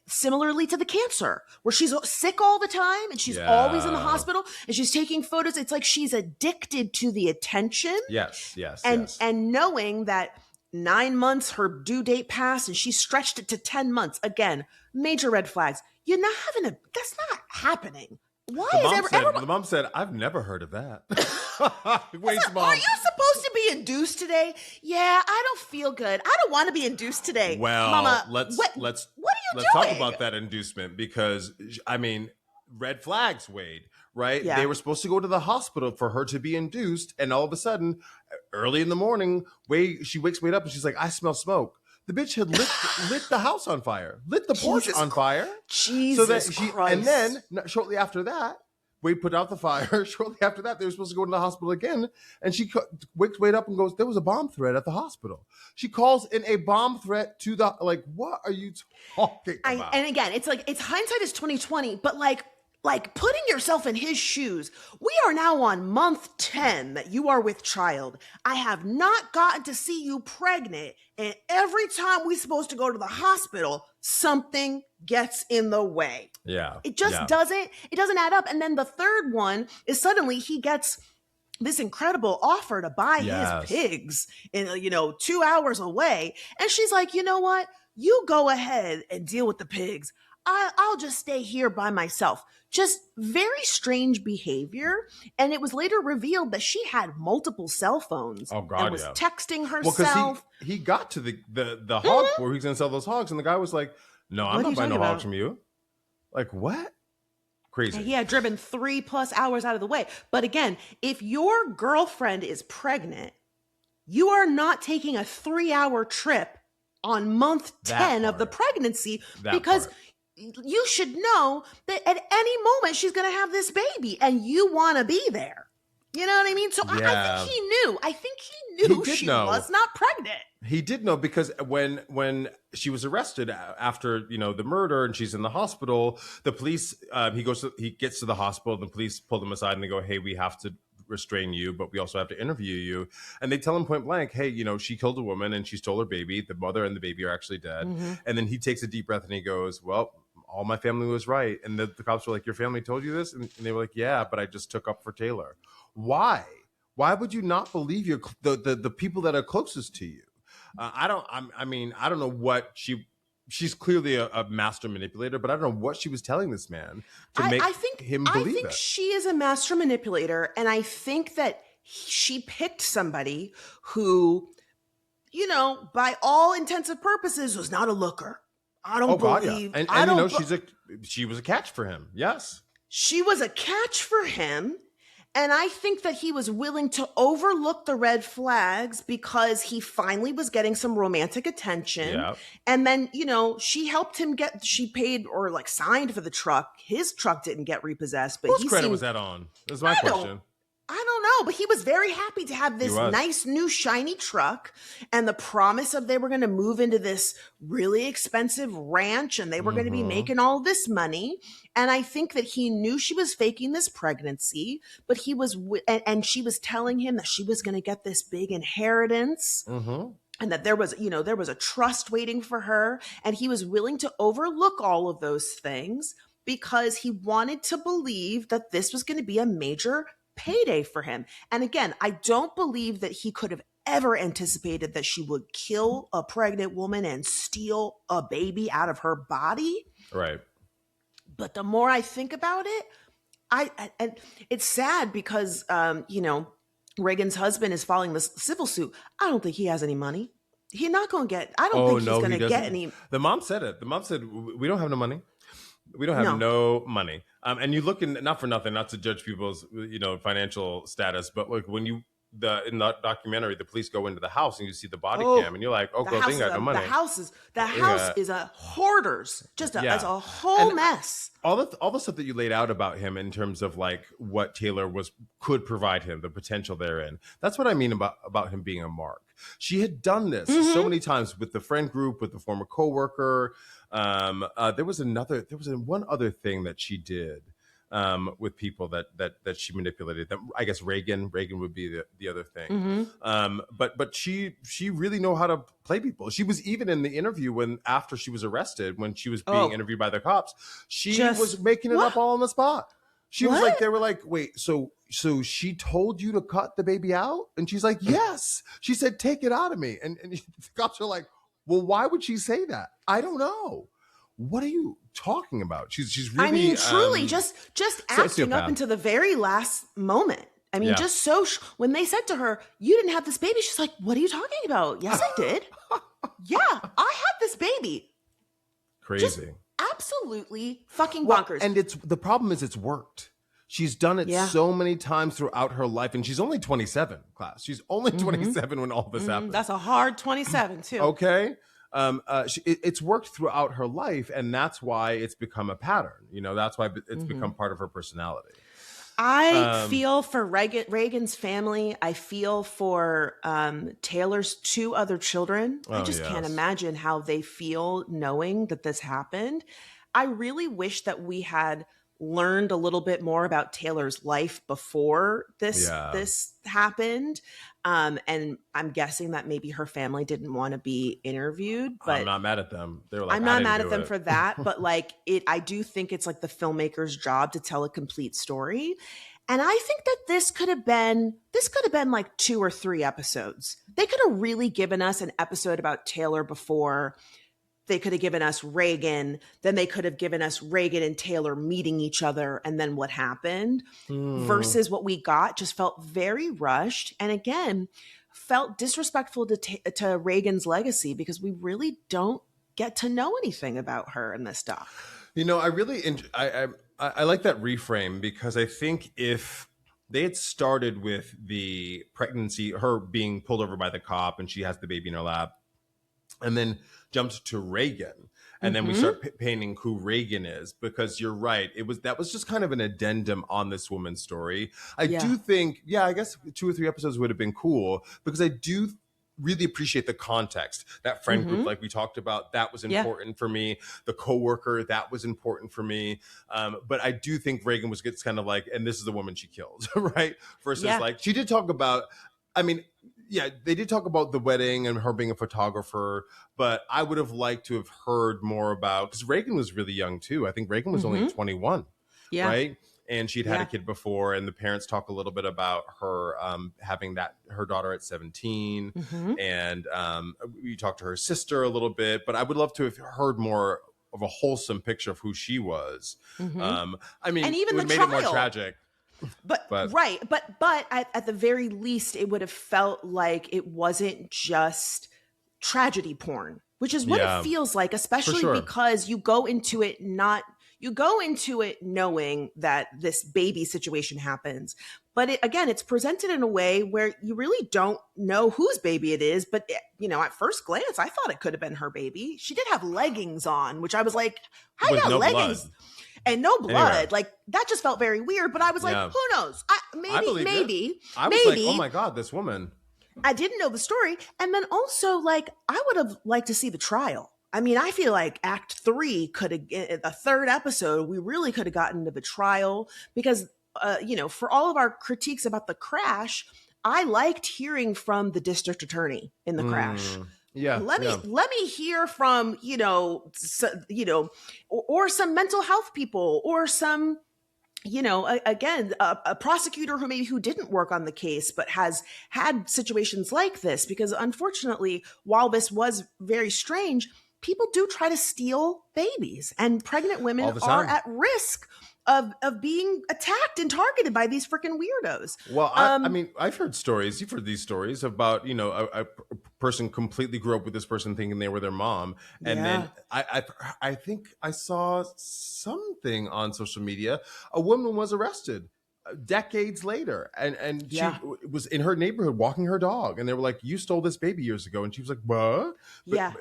S1: similarly to the cancer, where she's sick all the time and she's always in the hospital and she's taking photos. It's like she's addicted to the attention.
S2: Yes.
S1: And knowing that 9 months her due date passed and she stretched it to 10 months. Again, major red flags. You're not that's not happening. Why
S2: the mom said, I've never heard of that. Wait, Mom.
S1: Are you supposed to be induced today? Yeah, I don't feel good. I don't want to be induced today.
S2: Well,
S1: Mama,
S2: let's
S1: what are you
S2: let's
S1: doing?
S2: talk about that inducement, because I mean, red flags, Wade, right?
S1: Yeah.
S2: They were supposed to go to the hospital for her to be induced, and all of a sudden, early in the morning, she wakes Wade up and she's like, I smell smoke. The bitch had lit the house on fire, lit the porch on fire.
S1: Jesus Christ.
S2: And then shortly after that, Wade put out the fire. Shortly after that, they were supposed to go to the hospital again. And she wakes Wade up and goes, there was a bomb threat at the hospital. She calls in a bomb threat to the, like, what are you talking about?
S1: And again, it's like, it's hindsight is 2020, but like putting yourself in his shoes, we are now on month 10 that you are with child. I have not gotten to see you pregnant. And every time we're supposed to go to the hospital, something gets in the way.
S2: Yeah.
S1: It just doesn't add up. And then the third one is suddenly he gets this incredible offer to buy his pigs in, 2 hours away. And she's like, you know what? You go ahead and deal with the pigs. I'll just stay here by myself. Just very strange behavior. And it was later revealed that she had multiple cell phones.
S2: Oh, God,
S1: and was texting herself.
S2: Well, because he got to the hog where he was going to sell those hogs, and the guy was like, "No, I'm not buying no hogs from you." Like, what? Crazy.
S1: And he had driven 3+ hours out of the way. But again, if your girlfriend is pregnant, you are not taking a 3-hour trip on month 10 of the pregnancy because you should know that at any moment she's going to have this baby and you want to be there. You know what I mean? So I think he knew. I think he knew she was not pregnant.
S2: He did know because when she was arrested after, the murder and she's in the hospital, the police, he gets to the hospital and the police pull him aside and they go, "Hey, we have to restrain you, but we also have to interview you." And they tell him point blank, "Hey, she killed a woman and she stole her baby. The mother and the baby are actually dead." Mm-hmm. And then he takes a deep breath and he goes, "Well, all my family was right." And the cops were like, "Your family told you this?" And they were like, "Yeah, but I just took up for Taylor." Why? Why would you not believe the people that are closest to you? I don't know what she's clearly a master manipulator, but I don't know what she was telling this man to make him believe it.
S1: I think she is a master manipulator, and I think that she picked somebody who, by all intents and purposes, was not a looker. I don't believe.
S2: God, yeah. And she was a catch for him. Yes,
S1: she was a catch for him. And I think that he was willing to overlook the red flags because he finally was getting some romantic attention. Yeah. And then, she helped him she paid or signed for the truck. His truck didn't get repossessed. But
S2: whose credit was that on? That's my question.
S1: I don't know, but he was very happy to have this nice new shiny truck and the promise of they were going to move into this really expensive ranch and they were going to be making all this money. And I think that he knew she was faking this pregnancy, but and she was telling him that she was going to get this big inheritance. Mm-hmm. And that there was a trust waiting for her. And he was willing to overlook all of those things because he wanted to believe that this was going to be a major payday for him. And again, I don't believe that he could have ever anticipated that she would kill a pregnant woman and steal a baby out of her body.
S2: Right.
S1: But the more I think about it, and it's sad because, Reagan's husband is filing this civil suit. I don't think he has any money. He's not going to get, I don't think he's going to get any.
S2: The mom said it. The mom said, "We don't have no money. We don't have no money." And you look not for nothing, not to judge people's, financial status, but like when in the documentary, the police go into the house and you see the body cam and you're like, "Oh, girl, they got no money."
S1: The house is a hoarder's, as a whole mess.
S2: All the stuff that you laid out about him in terms of like what Taylor could provide him, the potential therein. That's what I mean about him being a mark. She had done this so many times with the friend group, with the former coworker. There was one other thing that she did with people that she manipulated. That I guess Reagan would be the other thing. Mm-hmm. But she really know how to play people. She was even in the interview after she was arrested, when she was being interviewed by the cops, she was making it up all on the spot. She was like, they were like, "Wait, so she told you to cut the baby out?" And she's like, "Yes." She said, "Take it out of me." And the cops are like, "Well, why would she say that?" "I don't know." What are you talking about? She's really. I mean,
S1: truly, just acting up until the very last moment. I mean, just so when they said to her, "You didn't have this baby," she's like, "What are you talking about?" "Yes, I did. Yeah, I had this baby."
S2: Crazy.
S1: Just absolutely fucking bonkers.
S2: And the problem is it's worked. She's done it so many times throughout her life, and she's only 27. Class. She's only 27 when all this happened.
S1: That's a hard 27 too.
S2: Okay. It's worked throughout her life, and that's why it's become a pattern. That's why it's become part of her personality.
S1: I feel for Reagan's family. I feel for Taylor's 2 other children. I just can't imagine how they feel knowing that this happened. I really wish that we had learned a little bit more about Taylor's life before this happened. And I'm guessing that maybe her family didn't want to be interviewed, but
S2: I'm not mad at them. They were like,
S1: I'm not mad at them for that, but I do think it's like the filmmaker's job to tell a complete story. And I think that this could have been like 2 or 3 episodes. They could have really given us an episode about Taylor before they could have given us Reagan, then they could have given us Reagan and Taylor meeting each other, and then what happened, versus what we got just felt very rushed. And again, felt disrespectful to Reagan's legacy, because we really don't get to know anything about her in this doc.
S2: You know, I really, I like that reframe, because I think if they had started with the pregnancy, her being pulled over by the cop and she has the baby in her lap, and then jumped to Reagan, and then we start painting who Reagan is, because you're right, that was just kind of an addendum on this woman's story. I do think, I guess 2 or 3 episodes would have been cool, because I do really appreciate the context. That friend group, like we talked about, that was important for me. The coworker, that was important for me. But I do think Reagan gets kind of like, and this is the woman she killed, right? Versus like, she did talk about, I mean, they did talk about the wedding and her being a photographer, but I would have liked to have heard more about, because Reagan was really young too. I think Reagan was only 21, right? And she'd had a kid before, and the parents talk a little bit about her having her daughter at 17, and we talked to her sister a little bit, but I would love to have heard more of a wholesome picture of who she was. I mean,
S1: and even
S2: it would
S1: the
S2: have made it more
S1: trial.
S2: tragic.
S1: But at the very least, it would have felt like it wasn't just tragedy porn, which is what it feels like, especially because you go into it knowing that this baby situation happens. But it's presented in a way where you really don't know whose baby it is. But, at first glance, I thought it could have been her baby. She did have leggings on, which I was like, how you got leggings? Blood. And no blood. Anyway. Like, that just felt very weird. But I was like, who knows? Maybe.
S2: I was like, oh my God, this woman.
S1: I didn't know the story. And then also, like, I would have liked to see the trial. I mean, I feel like Act 3 the third episode, we really could have gotten to the trial, because, for all of our critiques about the crash, I liked hearing from the district attorney in the crash. Let me hear from, or some mental health people, or some, a prosecutor who didn't work on the case, but has had situations like this, because unfortunately, while this was very strange, people do try to steal babies, and pregnant women are at risk of being attacked and targeted by these freaking weirdos.
S2: Well, I mean, I've heard stories. You've heard these stories about, a person completely grew up with this person thinking they were their mom. And then I think I saw something on social media. A woman was arrested decades later, and she was in her neighborhood walking her dog, and they were like, "You stole this baby years ago," and she was like, "What?" But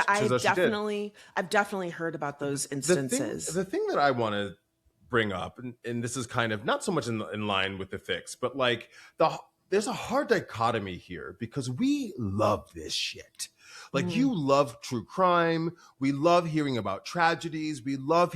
S1: I've definitely heard about those instances.
S2: The thing that I want to bring up, and this is kind of not so much in line with the fix, but like there's a hard dichotomy here, because we love this shit. Like, you love true crime. We love hearing about tragedies. We love,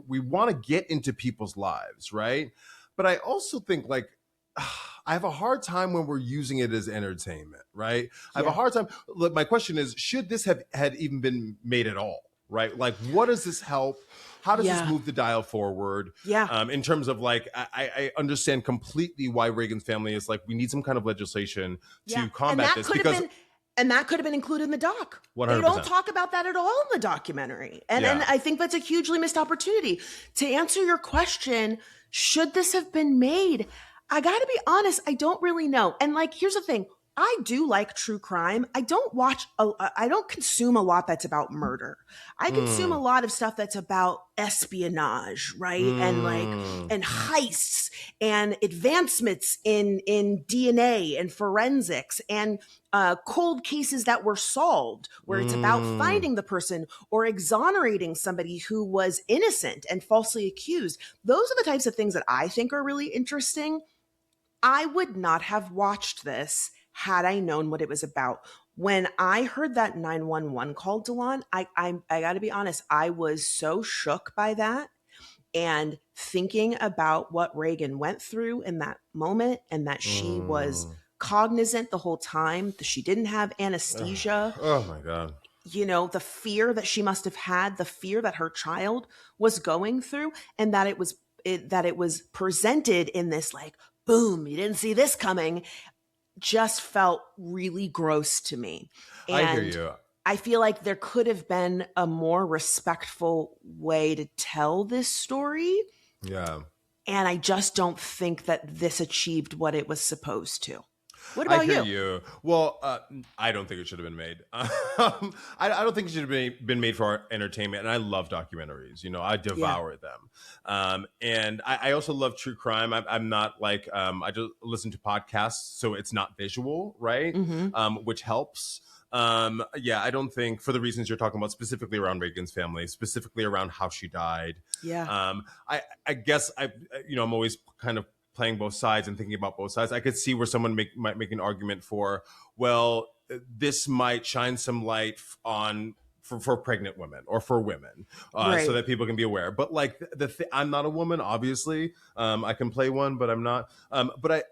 S2: we want to get into people's lives, right? But I also think, like, I have a hard time when we're using it as entertainment, right? I have a hard time. Look, my question is, should this had even been made at all, right? Like, what does this help? How does this move the dial forward? In terms of, like, I understand completely why Reagan's family is like, we need some kind of legislation to combat this, because.
S1: And that could have been included in the doc.
S2: 100%.
S1: They don't talk about that at all in the documentary. And I think that's a hugely missed opportunity. To answer your question, should this have been made? I got to be honest, I don't really know. And, like, here's the thing. I do like true crime. I don't consume a lot that's about murder. I consume a lot of stuff that's about espionage, right? And heists and advancements in DNA and forensics, and cold cases that were solved, where it's about finding the person or exonerating somebody who was innocent and falsely accused. Those are the types of things that I think are really interesting. I would not have watched this had I known what it was about. When I heard that 911 call, Delon, I got to be honest, I was so shook by that, and thinking about what Reagan went through in that moment, and that she was cognizant the whole time, that she didn't have anesthesia.
S2: Oh my God.
S1: The fear that she must have had, the fear that her child was going through, and that it was presented in this, like, boom, you didn't see this coming, just felt really gross to me. And
S2: I hear you.
S1: I feel like there could have been a more respectful way to tell this story.
S2: Yeah.
S1: And I just don't think that this achieved what it was supposed to. What about
S2: I hear
S1: you?
S2: you. Well, I don't think it should have been made. I don't think it should have been made for our entertainment. And I love documentaries. You know, I devour them. And I also love true crime. I'm not like, I just listen to podcasts, so it's not visual, right? Which helps. I don't think, for the reasons you're talking about, specifically around Reagan's family, specifically around how she died.
S1: Yeah.
S2: I guess I'm always kind of playing both sides and thinking about both sides. I could see where someone might make an argument for, well, this might shine some light on for pregnant women or for women, so that people can be aware. But like I'm not a woman, obviously. I can play one, but I'm not. But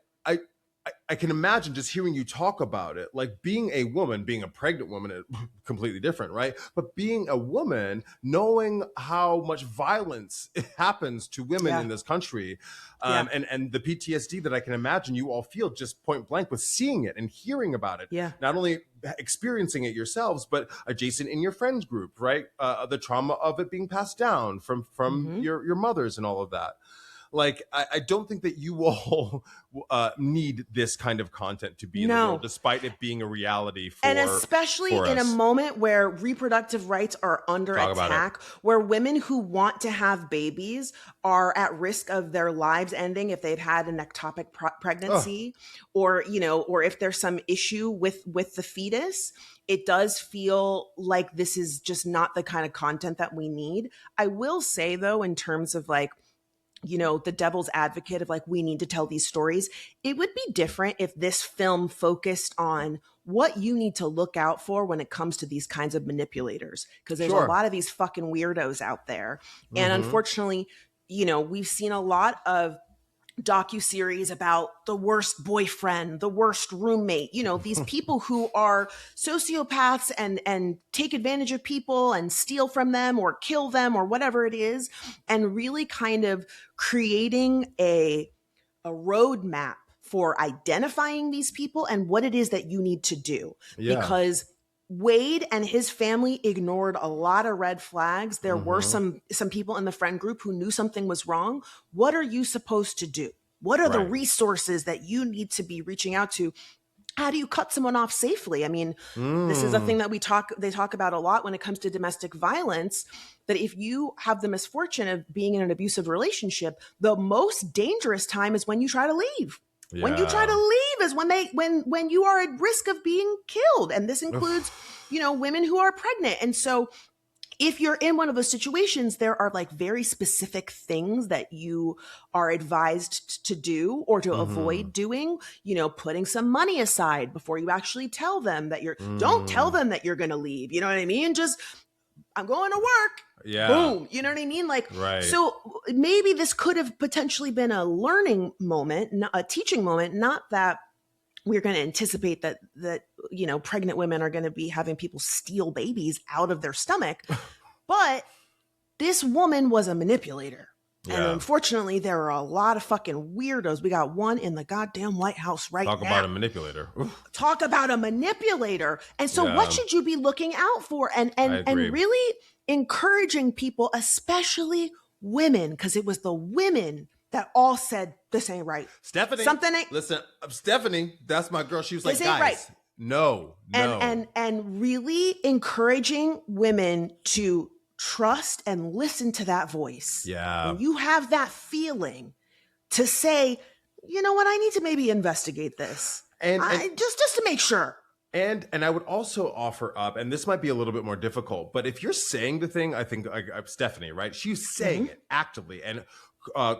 S2: I can imagine just hearing you talk about it, like being a woman, being a pregnant woman, is completely different, right? But being a woman, knowing how much violence happens to women in this country, and the PTSD that I can imagine you all feel just point blank with seeing it and hearing about it.
S1: Yeah.
S2: Not only experiencing it yourselves, but adjacent in your friends group, right? The trauma of it being passed down from your mothers and all of that. Like, I don't think that you all need this kind of content to be in the world, despite it being a reality for
S1: and especially in a moment where reproductive rights are under attack, where women who want to have babies are at risk of their lives ending if they've had an ectopic pregnancy, or if there's some issue with the fetus. It does feel like this is just not the kind of content that we need. I will say, though, in terms of like, the devil's advocate of like, we need to tell these stories. It would be different if this film focused on what you need to look out for when it comes to these kinds of manipulators. Because there's a lot of these fucking weirdos out there. And unfortunately, we've seen a lot of docuseries about the worst boyfriend, the worst roommate, these people who are sociopaths and take advantage of people and steal from them or kill them or whatever it is, and really kind of creating a roadmap for identifying these people and what it is that you need to do. Because Wade and his family ignored a lot of red flags. There were some people in the friend group who knew something was wrong. What are you supposed to do? What are the resources that you need to be reaching out to? How do you cut someone off safely? I mean, this is a thing that they talk about a lot when it comes to domestic violence, that if you have the misfortune of being in an abusive relationship, the most dangerous time is when you try to leave. Yeah. When you try to leave is when you are at risk of being killed. And this includes, women who are pregnant. And so if you're in one of those situations, there are like very specific things that you are advised to do or to avoid doing, putting some money aside before you actually tell them that don't tell them that you're going to leave. You know what I mean? Just, I'm going to work. Yeah. Boom. You know what I mean? Like, so maybe this could have potentially been a learning moment, a teaching moment, not that we're going to anticipate that pregnant women are going to be having people steal babies out of their stomach. But this woman was a manipulator. Yeah. And unfortunately, there are a lot of fucking weirdos. We got one in the goddamn White House right now.
S2: Talk about a manipulator.
S1: Talk about a manipulator. And so what should you be looking out for? And really encouraging people, especially women, because it was the women that all said this ain't right.
S2: Stephanie, listen, Stephanie, that's my girl. She was like, guys,
S1: right.
S2: No.
S1: And really encouraging women to trust and listen to that voice.
S2: Yeah.
S1: When you have that feeling to say, you know what, I need to maybe investigate this. And just to make sure.
S2: And I would also offer up, and this might be a little bit more difficult, but if you're saying the thing, I think Stephanie, right? She's saying it actively. And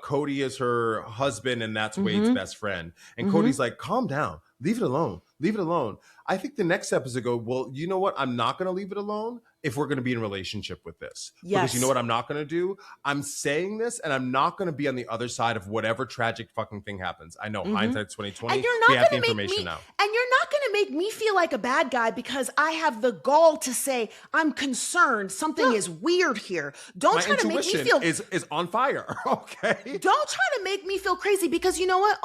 S2: Cody is her husband, and that's Wade's best friend. And Cody's like, calm down, leave it alone. I think the next step is to go, well, you know what? I'm not going to leave it alone if we're going to be in a relationship with this.
S1: Yes.
S2: Because you know what I'm not going to do? I'm saying this, and I'm not going to be on the other side of whatever tragic fucking thing happens. I know hindsight's 2020.
S1: And you're not
S2: we have the
S1: gonna make
S2: information
S1: me,
S2: now.
S1: and you're not going to make me feel like a bad guy because I have the gall to say I'm concerned. Something is weird here. Don't
S2: My
S1: try to make me
S2: intuition
S1: feel
S2: is on fire. Okay.
S1: Don't try to make me feel crazy because you know what,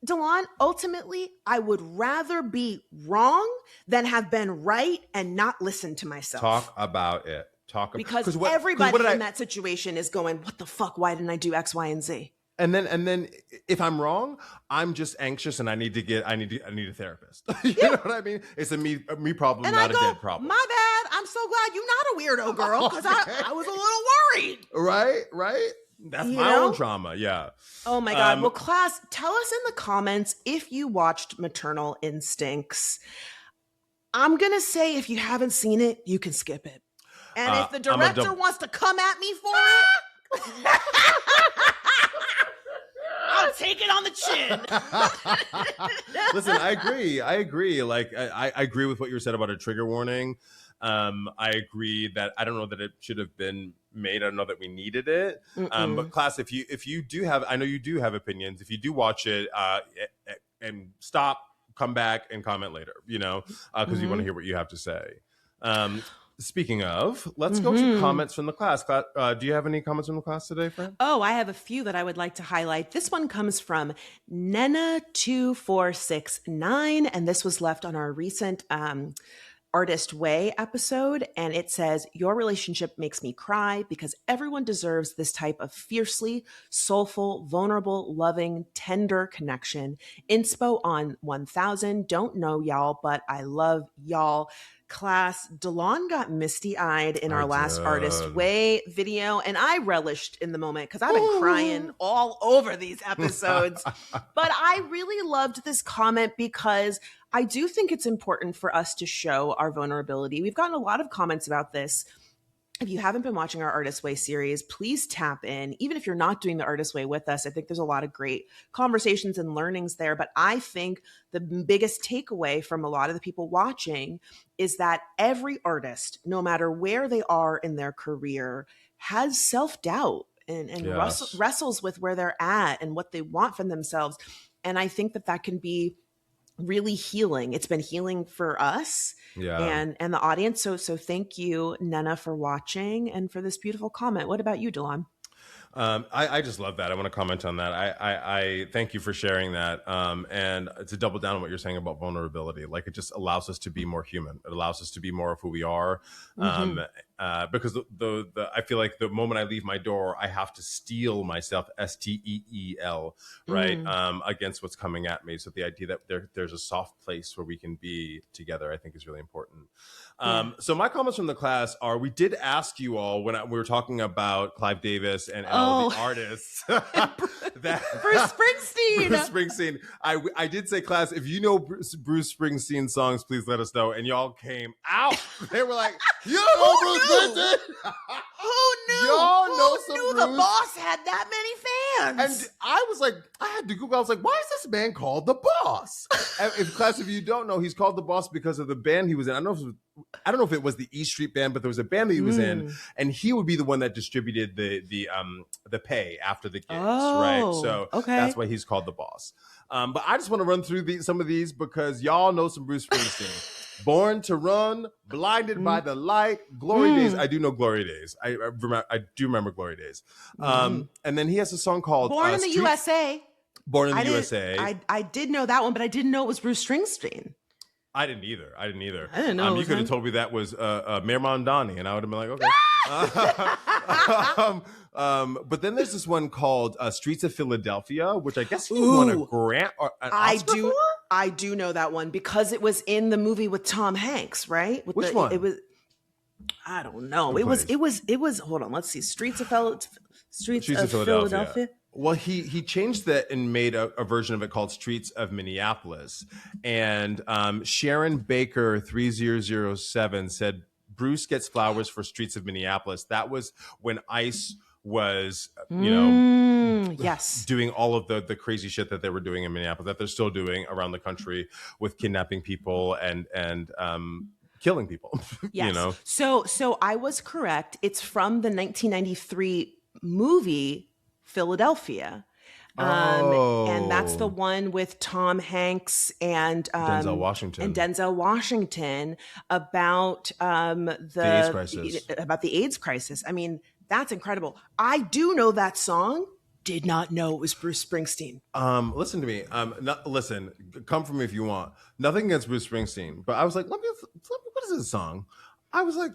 S1: Delon, ultimately, I would rather be wrong than have been right and not listen to myself.
S2: Talk about it.
S1: Because everybody in that situation is going, what the fuck? Why didn't I do X, Y, and Z?
S2: And then if I'm wrong, I'm just anxious and I need a therapist. You know what I mean? It's a me problem, and not a dead problem.
S1: My bad. I'm so glad you're not a weirdo, girl, because I was a little worried.
S2: Right? That's my own trauma. Yeah.
S1: Oh my God. Well, class, tell us in the comments if you watched Maternal Instincts. I'm going to say if you haven't seen it, you can skip it. And if the director wants to come at me for it, I'll take it on the chin.
S2: Listen, I agree. Like, I agree with what you said about a trigger warning. I agree that I don't know that it should have been made. I don't know that we needed it. But class, if you do have, I know you do have opinions. If you do watch it, and stop, come back and comment later, you know, because you want to hear what you have to say. Speaking of, let's go to comments from the class. Do you have any comments from the class today, Fran?
S1: Oh, I have a few that I would like to highlight. This one comes from Nena2469, and this was left on our recent Artist Way episode. And it says, your relationship makes me cry because everyone deserves this type of fiercely soulful, vulnerable, loving, tender connection. Inspo on 1000. Don't know y'all, but I love y'all. Class, Delon got misty-eyed in our last Artist Way video, and I relished in the moment because I've been crying all over these episodes. But I really loved this comment because I do think it's important for us to show our vulnerability. We've gotten a lot of comments about this. If you haven't been watching our Artist Way series, please tap in. Even if you're not doing the Artist Way with us, I think there's a lot of great conversations and learnings there. But I think the biggest takeaway from a lot of the people watching is that every artist, no matter where they are in their career, has self-doubt and wrestles with where they're at and what they want from themselves. And I think that can be really healing. It's been healing for us and the audience. So thank you, Nena, for watching and for this beautiful comment. What about you, Delon?
S2: I just love that. I want to comment on that. I thank you for sharing that. And to double down on what you're saying about vulnerability, like it just allows us to be more human. It allows us to be more of who we are. Because I feel like the moment I leave my door, I have to steel myself, STEEL, right? Against what's coming at me. So the idea that there's a soft place where we can be together, I think is really important. So my comments from the class are, we did ask you all when we were talking about Clive Davis and all the artists. that
S1: Bruce Springsteen.
S2: Bruce Springsteen. I did say, class, if you know Bruce Springsteen songs, please let us know. And y'all came out. They were like, you know Bruce Springsteen?
S1: Who knew?
S2: Y'all know
S1: Who
S2: some
S1: knew
S2: Bruce?
S1: the boss had that many fans?
S2: And I was like, I had to Google. I was like, why is this man called the Boss? If you don't know, he's called the Boss because of the band he was in. I don't know if it was the E Street Band, but there was a band that he was in, and he would be the one that distributed the pay after the gigs, right? So that's why he's called the Boss. But I just want to run through some of these because y'all know some Bruce Springsteen. Born to Run, Blinded by the Light, Glory Days. I do know Glory Days. I do remember Glory Days. And then he has a song called
S1: Born in the USA.
S2: Born in the USA.
S1: I did know that one, but I didn't know it was Bruce Springsteen.
S2: I didn't either. I didn't
S1: know.
S2: You could have told me that was Mayor Mamdani, and I would have been like, okay. But then there's this one called Streets of Philadelphia, which I guess he won a grant or an Oscar for?
S1: I do know that one because it was in the movie with Tom Hanks, right?
S2: Which one?
S1: It was. I don't know. It was. Hold on. Let's see. Streets of Philadelphia.
S2: Well, he changed that and made a version of it called Streets of Minneapolis. And Sharon Baker 3007 said Bruce gets flowers for Streets of Minneapolis. That was when ICE was, doing all of the crazy shit that they were doing in Minneapolis, that they're still doing around the country with kidnapping people and killing people.
S1: Yes.
S2: You know?
S1: So I was correct. It's from the 1993 movie Philadelphia. And that's the one with Tom Hanks and
S2: Denzel Washington
S1: about the AIDS crisis. I mean, that's incredible. I do know that song. Did not know it was Bruce Springsteen.
S2: Listen to me. Listen, come for me if you want. Nothing against Bruce Springsteen, but I was like, what is this song? I was like,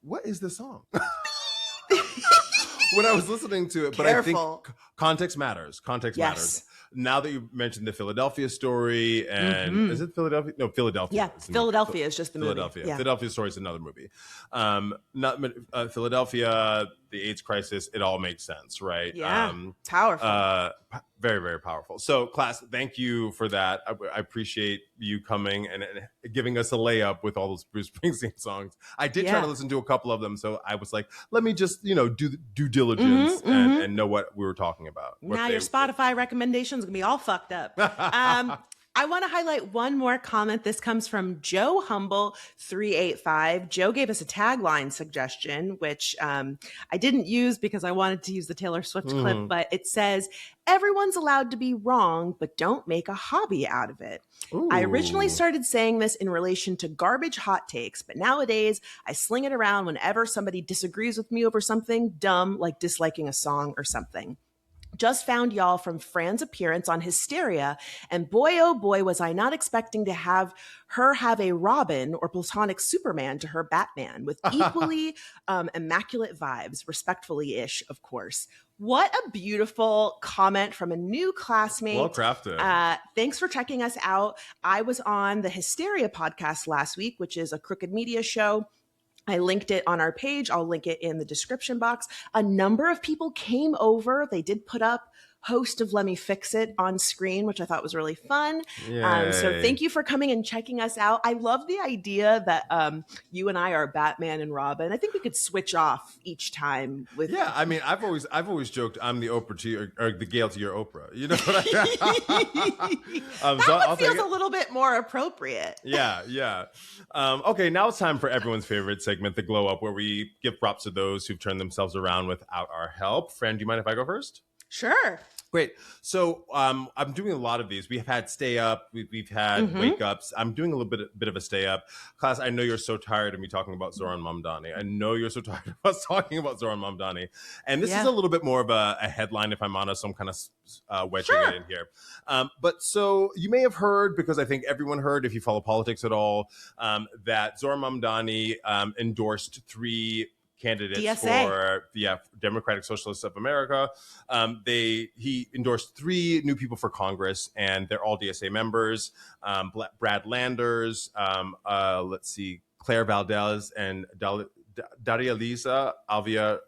S2: what is this song? When I was listening to it, but I think context matters. Context matters. Now that you mentioned the Philadelphia story, and is it Philadelphia? No, Philadelphia.
S1: Yeah, Philadelphia is just the movie.
S2: Philadelphia story is another movie. Not Philadelphia, the AIDS crisis. It all makes sense, right?
S1: Yeah, powerful.
S2: Very, very powerful. So, class, thank you for that. I appreciate you coming and giving us a layup with all those Bruce Springsteen songs. I did try to listen to a couple of them, so I was like, let me just do due diligence and know what we were talking about.
S1: Now your Spotify recommendations gonna be all fucked up. I want to highlight one more comment. This comes from Joe Humble 385. Joe gave us a tagline suggestion, which I didn't use because I wanted to use the Taylor Swift clip, but it says, everyone's allowed to be wrong, but don't make a hobby out of it. Ooh. I originally started saying this in relation to garbage hot takes, but nowadays I sling it around whenever somebody disagrees with me over something dumb, like disliking a song or something. Just found y'all from Fran's appearance on Hysteria, and boy, oh boy, was I not expecting to have her have a Robin or platonic Superman to her Batman with equally immaculate vibes, respectfully-ish, of course. What a beautiful comment from a new classmate.
S2: Well crafted.
S1: Thanks for checking us out. I was on the Hysteria podcast last week, which is a Crooked Media show. I linked it on our page. I'll link it in the description box. A number of people came over. They did put up host of Lemme Fix It on screen, which I thought was really fun. So thank you for coming and checking us out. I love the idea that you and I are Batman and Robin. I think we could switch off each time with.
S2: Yeah, I mean, I've always joked I'm the Oprah to your, or the Gayle to your Oprah. You know what I mean?
S1: That one feels a little bit more appropriate.
S2: Yeah. Okay, now it's time for everyone's favorite segment, the Glow Up, where we give props to those who've turned themselves around without our help. Fran, do you mind if I go first?
S1: Sure.
S2: Great. So I'm doing a lot of these. We have had stay up. We've had wake ups. I'm doing a little bit of a stay up. Class, I know you're so tired of me talking about Zoran Mamdani. I know you're so tired of us talking about Zoran Mamdani. And this is a little bit more of a headline, if I'm honest. So I'm kind of wedging it in here. But so you may have heard, because I think everyone heard, if you follow politics at all, that Zoran Mamdani endorsed 3 candidates
S1: DSA.
S2: For the Democratic Socialists of America. He endorsed 3 new people for Congress, and they're all DSA members. Brad Landers, let's see, Claire Valdez, and Daria Lisa Avila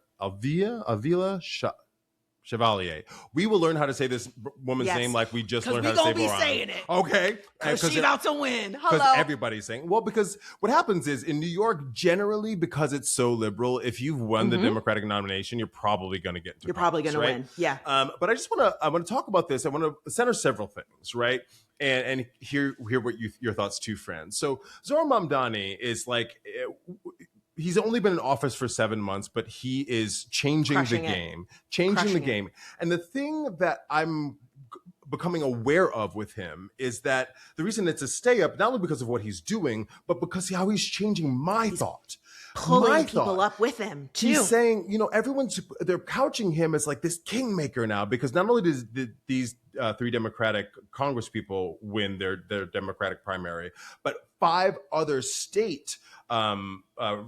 S2: Chevalier. We will learn how to say this woman's name like we just learned how to say Lauryn.
S1: Because we're going to be saying it.
S2: Okay.
S1: Because she's about to win. Hello.
S2: Because everybody's saying. Well, because what happens is in New York, generally, because it's so liberal, if you've won the Democratic nomination, you're probably going to get into
S1: probably going to win. Yeah.
S2: But I want to talk about this. I want to center several things, right? And hear what your thoughts too, friends. So Zoran Mamdani is like... He's only been in office for 7 months, but he is changing the game. And the thing that I'm becoming aware of with him is that the reason it's a stay up, not only because of what he's doing, but because how he's changing my thought.
S1: Pulling people up with him too.
S2: He's saying, they're couching him as like this kingmaker now, because not only does these 3 Democratic Congress people win their Democratic primary, but 5 other state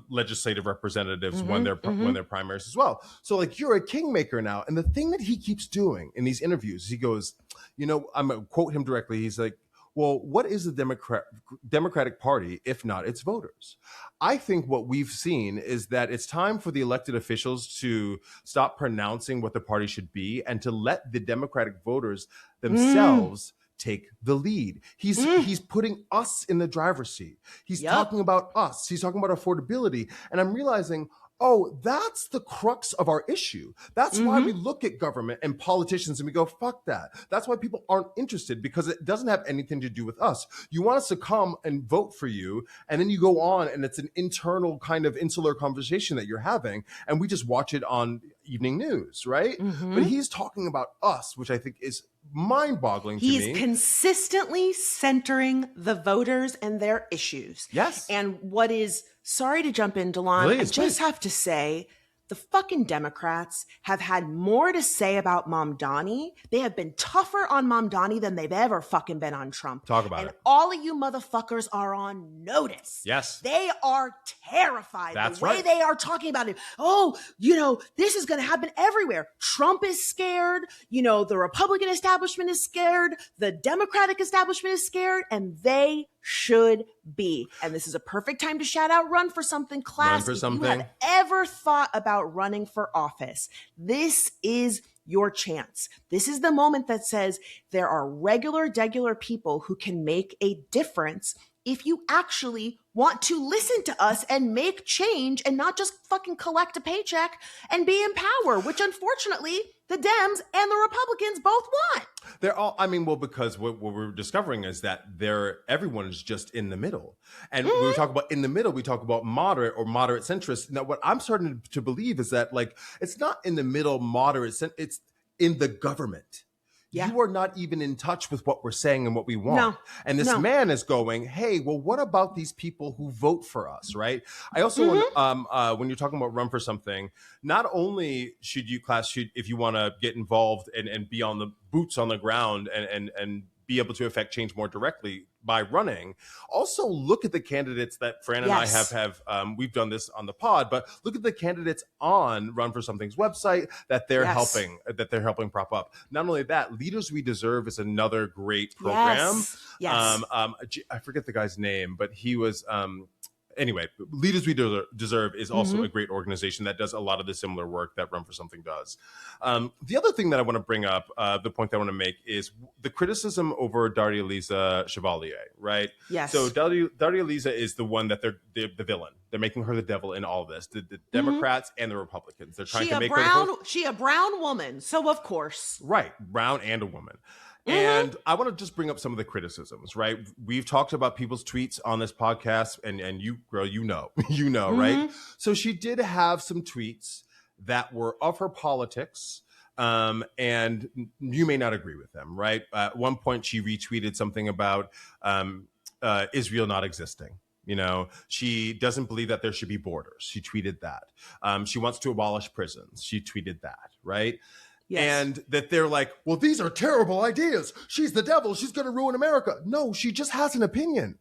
S2: legislative representatives won their primaries as well. So like, you're a kingmaker now. And the thing that he keeps doing in these interviews, he goes, I'm going to quote him directly. He's like, well, what is the Democratic Party if not its voters? I think what we've seen is that it's time for the elected officials to stop pronouncing what the party should be and to let the Democratic voters themselves take the lead. He's putting us in the driver's seat. He's talking about us. He's talking about affordability. And I'm realizing, oh, that's the crux of our issue. That's why we look at government and politicians and we go, fuck that. That's why people aren't interested, because it doesn't have anything to do with us. You want us to come and vote for you, and then you go on and it's an internal kind of insular conversation that you're having, and we just watch it on evening news, right? But he's talking about us, which I think is mind-boggling to me.
S1: He's consistently centering the voters and their issues.
S2: Yes.
S1: And what is, sorry to jump in, Delon, I just have to say, the fucking Democrats have had more to say about Mamdani. They have been tougher on Mamdani than they've ever fucking been on Trump.
S2: Talk about it.
S1: And all of you motherfuckers are on notice.
S2: Yes.
S1: They are terrified.
S2: That's
S1: the way
S2: right.
S1: they are talking about it. Oh, you know, this is going to happen everywhere. Trump is scared. You know, the Republican establishment is scared. The Democratic establishment is scared. And they should be. And this is a perfect time to shout out Run for Something class.
S2: Run for Something.
S1: If you have ever thought about running for office, this is your chance. This is the moment that says there are regular people who can make a difference if you actually want to listen to us and make change and not just fucking collect a paycheck and be in power, which unfortunately the Dems and the Republicans both want.
S2: They're all, I mean, well, because what we're discovering is that everyone is just in the middle. And when we talk about in the middle, we talk about moderate or moderate centrist. Now, what I'm starting to believe is that, like, it's not in the middle, moderate, it's in the government. Yeah. You are not even in touch with what we're saying and what we want. No, and this man is going, hey, well, what about these people who vote for us, right? I also want, when you're talking about Run for Something, not only should you, if you want to get involved and be on the boots on the ground and be able to affect change more directly by running, also look at the candidates that Fran and I have we've done this on the pod, but look at the candidates on Run for Something's website that they're helping prop up. Not only that, Leaders We Deserve is another great program.
S1: Yes.
S2: I forget the guy's name, but he was anyway, Leaders We Deserve is also a great organization that does a lot of the similar work that Run for Something does. The other thing that I want to bring up, the point that I want to make, is the criticism over Daria-Lisa Chevalier, right?
S1: Yes.
S2: So Daria-Lisa is the one that they're the villain. They're making her the devil in all of this. The Democrats and the Republicans. They're trying to make her
S1: she a brown woman, so of course.
S2: Right, brown and a woman. And I want to just bring up some of the criticisms, right? We've talked about people's tweets on this podcast, and you, girl, you know, right? So she did have some tweets that were of her politics, and you may not agree with them, right? At one point, she retweeted something about Israel not existing. You know, she doesn't believe that there should be borders. She tweeted that. She wants to abolish prisons. She tweeted that, right? Yes. And that they're like, well, these are terrible ideas. She's the devil. She's going to ruin America. No, she just has an opinion.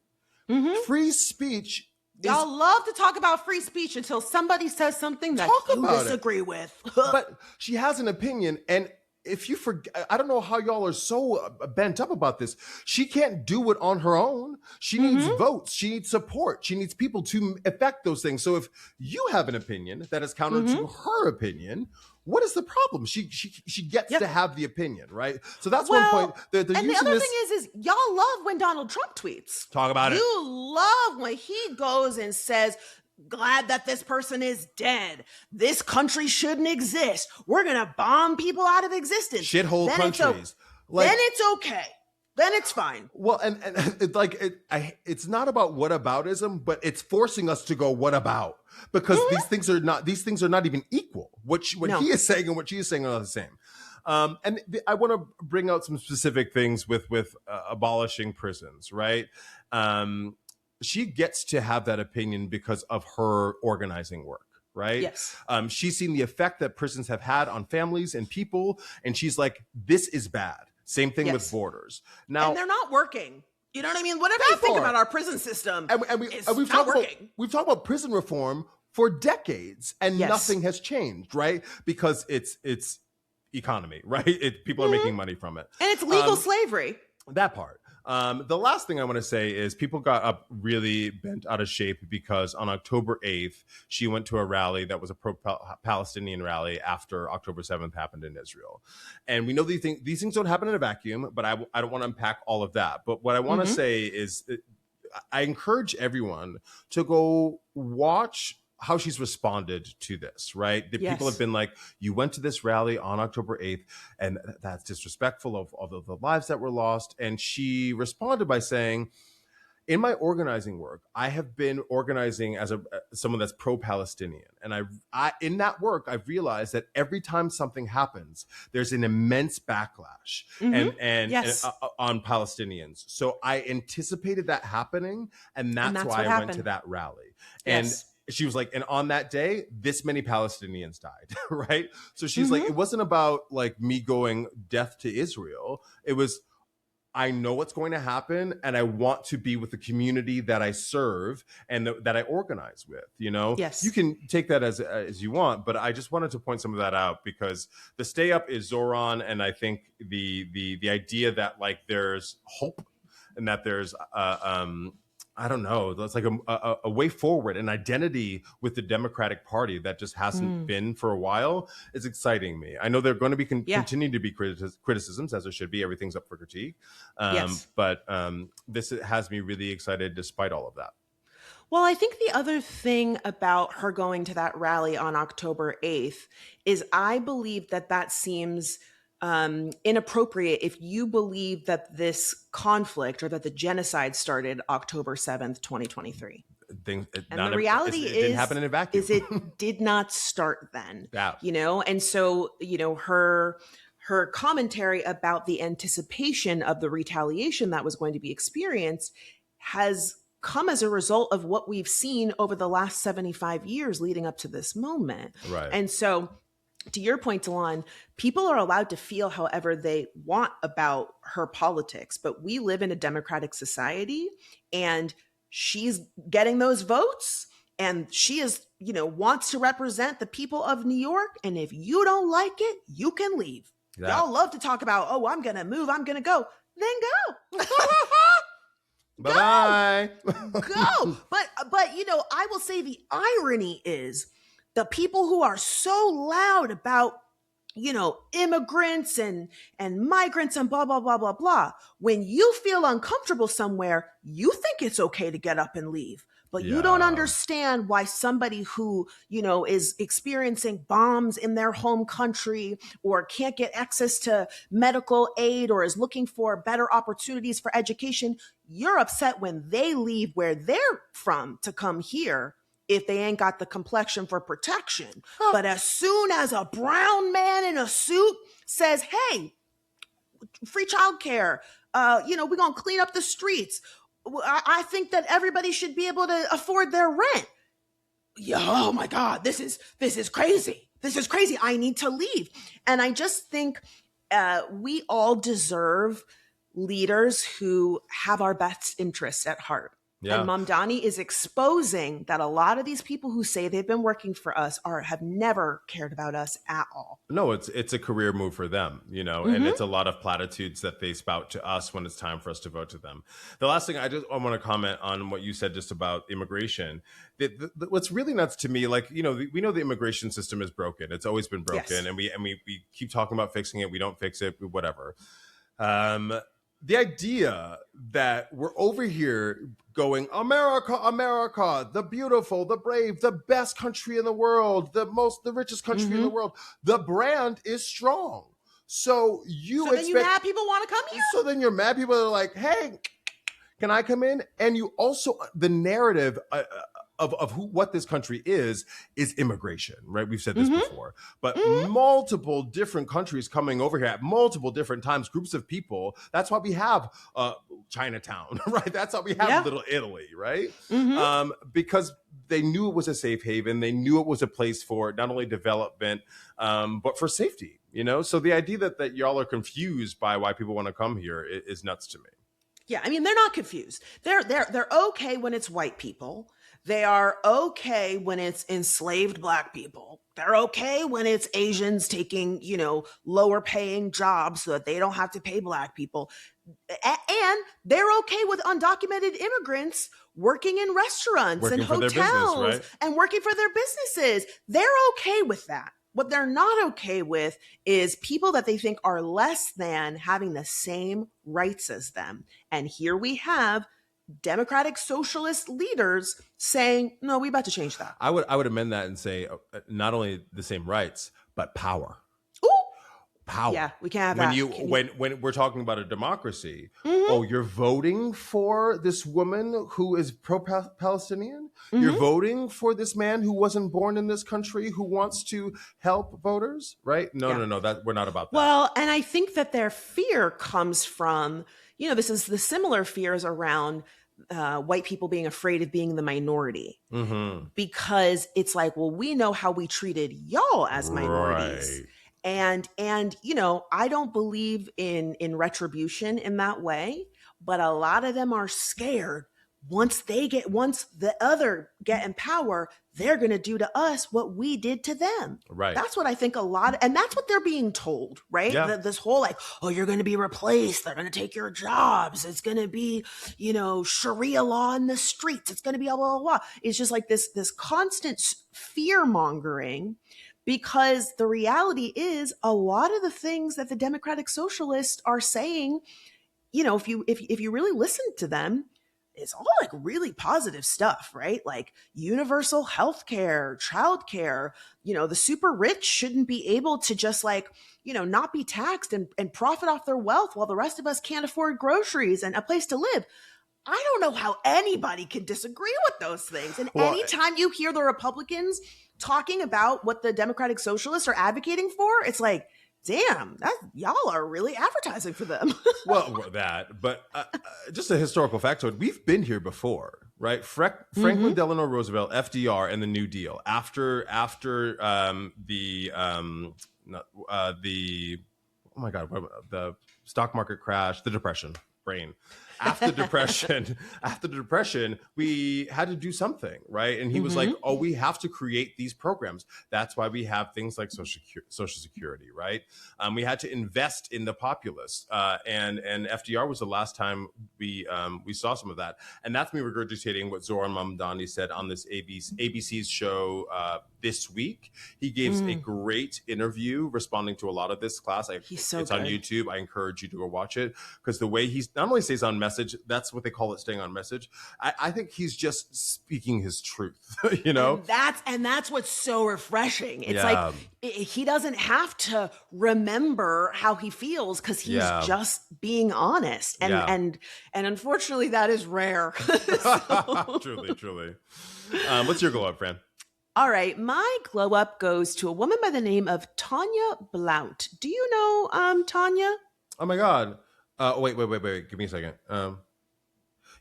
S2: Free speech.
S1: Y'all love to talk about free speech until somebody says something that you disagree with.
S2: But she has an opinion. And if you forget, I don't know how y'all are so bent up about this. She can't do it on her own. She needs votes. She needs support. She needs people to affect those things. So if you have an opinion that is counter to her opinion, what is the problem? She gets to have the opinion, right? So that's one point.
S1: And the other thing is y'all love when Donald Trump tweets.
S2: Talk about it.
S1: You love when he goes and says, glad that this person is dead. This country shouldn't exist. We're going to bomb people out of existence.
S2: Shithole countries.
S1: Then it's okay. Then it's fine.
S2: Well, and it's not about whataboutism, but it's forcing us to go what about, because these things are not even equal. What he is saying and what she is saying are not the same. And I want to bring out some specific things with abolishing prisons, right? She gets to have that opinion because of her organizing work, right?
S1: Yes.
S2: She's seen the effect that prisons have had on families and people, and she's like, this is bad. Same thing with borders. Now,
S1: and they're not working. You know what I mean? Whatever you think about our prison system,
S2: we've talked about prison reform for decades, and nothing has changed, right? Because it's economy, right? People are making money from it,
S1: and it's legal slavery.
S2: That part. The last thing I want to say is people got up really bent out of shape because on October 8th, she went to a rally that was a pro-Palestinian rally after October 7th happened in Israel. And we know these things don't happen in a vacuum, but I don't want to unpack all of that. But what I want to say is I encourage everyone to go watch how she's responded to this, right? The people have been like, you went to this rally on October 8th, and that's disrespectful of the lives that were lost. And she responded by saying, in my organizing work, I have been organizing as someone that's pro-Palestinian, and I in that work, I've realized that every time something happens, there's an immense backlash and on Palestinians. So I anticipated that happening, and that's why I went to that rally. And she was like, and on that day, this many Palestinians died, right? So she's like, it wasn't about like me going death to Israel. It was, I know what's going to happen, and I want to be with the community that I serve and that I organize with. You know, you can take that as you want, but I just wanted to point some of that out because the stay up is Zoran, and I think the idea that like there's hope and that there's I don't know, that's like a way forward, an identity with the Democratic Party that just hasn't been for a while is exciting me. I know there are going to be continue to be criticisms, as there should be. Everything's up for critique. But this has me really excited despite all of that.
S1: Well, I think the other thing about her going to that rally on October 8th is I believe that seems inappropriate if you believe that this conflict or that the genocide started October 7th, 2023. And the reality
S2: it didn't happen in a vacuum.
S1: is it did not start then. You know, and so, you know, her commentary about the anticipation of the retaliation that was going to be experienced has come as a result of what we've seen over the last 75 years leading up to this moment.
S2: Right.
S1: And so, to your point, Delon, people are allowed to feel however they want about her politics, but we live in a democratic society, and she's getting those votes, and she is, you know, wants to represent the people of New York. And if you don't like it, you can leave. Y'all love to talk about, oh, I'm going to move, I'm going to go. Then go.
S2: Bye-bye.
S1: Go. But, you know, I will say the irony is, the people who are so loud about, you know, immigrants and migrants and blah, blah, blah, blah, blah. When you feel uncomfortable somewhere, you think it's okay to get up and leave. But you don't understand why somebody who, you know, is experiencing bombs in their home country or can't get access to medical aid or is looking for better opportunities for education, you're upset when they leave where they're from to come here if they ain't got the complexion for protection. But as soon as a brown man in a suit says, hey, free childcare, you know, we're going to clean up the streets. I think that everybody should be able to afford their rent. Yeah, oh my God, this is crazy. This is crazy. I need to leave. And I just think we all deserve leaders who have our best interests at heart. And Mamdani is exposing that a lot of these people who say they've been working for us have never cared about us at all.
S2: No, it's a career move for them, you know, and it's a lot of platitudes that they spout to us when it's time for us to vote to them. The last thing I want to comment on what you said just about immigration. What's really nuts to me, like, you know, we know the immigration system is broken. It's always been broken, and we keep talking about fixing it. We don't fix it, whatever. The idea that we're over here going, America, America, the beautiful, the brave, the best country in the world, the richest country in the world. The brand is strong. So then you
S1: mad people want to come here?
S2: So then you're mad people are like, hey, can I come in? And you also, the narrative of what this country is immigration, right? We've said this before, but multiple different countries coming over here at multiple different times, groups of people. That's why we have Chinatown, right? That's why we have Little Italy, right? Because they knew it was a safe haven. They knew it was a place for not only development, but for safety, you know? So the idea that y'all are confused by why people want to come here is nuts to me.
S1: Yeah, I mean, they're not confused. They're okay when it's white people. They are okay when it's enslaved Black people. They're okay when it's Asians taking, you know, lower paying jobs so that they don't have to pay Black people. And they're okay with undocumented immigrants working in restaurants and hotels and working for their businesses. They're okay with that. What they're not okay with is people that they think are less than having the same rights as them. And here we have Democratic socialist leaders saying, no, we about to change that.
S2: I would amend that and say not only the same rights, but power.
S1: Ooh.
S2: Power.
S1: Yeah, we can't have that.
S2: When we're talking about a democracy, oh, you're voting for this woman who is pro-Palestinian? You're voting for this man who wasn't born in this country who wants to help voters, right? No, that we're not about that.
S1: Well, and I think that their fear comes from, this is the similar fears around white people being afraid of being the minority, because it's like, well, we know how we treated y'all as minorities. Right. And I don't believe in retribution in that way, but a lot of them are scared once the other get in power, they're going to do to us what we did to them.
S2: Right.
S1: That's what I think and that's what they're being told, right?
S2: Yeah.
S1: This whole like, oh, you're going to be replaced. They're going to take your jobs. It's going to be, Sharia law in the streets. It's going to be blah, blah, blah. It's just like this constant fear mongering, because the reality is a lot of the things that the Democratic Socialists are saying, if you really listen to them, it's all like really positive stuff, right? Like universal health care, childcare, the super rich shouldn't be able to just like, not be taxed and profit off their wealth while the rest of us can't afford groceries and a place to live. I don't know how anybody can disagree with those things. And anytime you hear the Republicans talking about what the Democratic Socialists are advocating for, it's like, damn, y'all are really advertising for them.
S2: But just a historical factoid, we've been here before, right? Franklin Delano Roosevelt, FDR, and the New Deal. After the stock market crash, the Depression, brain. After the depression, we had to do something, right? And he was like, oh, we have to create these programs. That's why we have things like Social Security, right? We had to invest in the populace. And FDR was the last time we saw some of that. And that's me regurgitating what Zoran Mamdani said on this ABC's show this week. He gave a great interview responding to a lot of this class. It's good. On YouTube. I encourage you to go watch it, because the way he's not only stays on message, that's what they call it, staying on message. I think he's just speaking his truth, And
S1: that's what's so refreshing. It's like he doesn't have to remember how he feels, because he's just being honest. And unfortunately, that is rare.
S2: Truly. What's your glow up, Fran?
S1: All right, my glow up goes to a woman by the name of Tanya Blount. Do you know Tanya?
S2: Oh my God. Wait. Give me a second.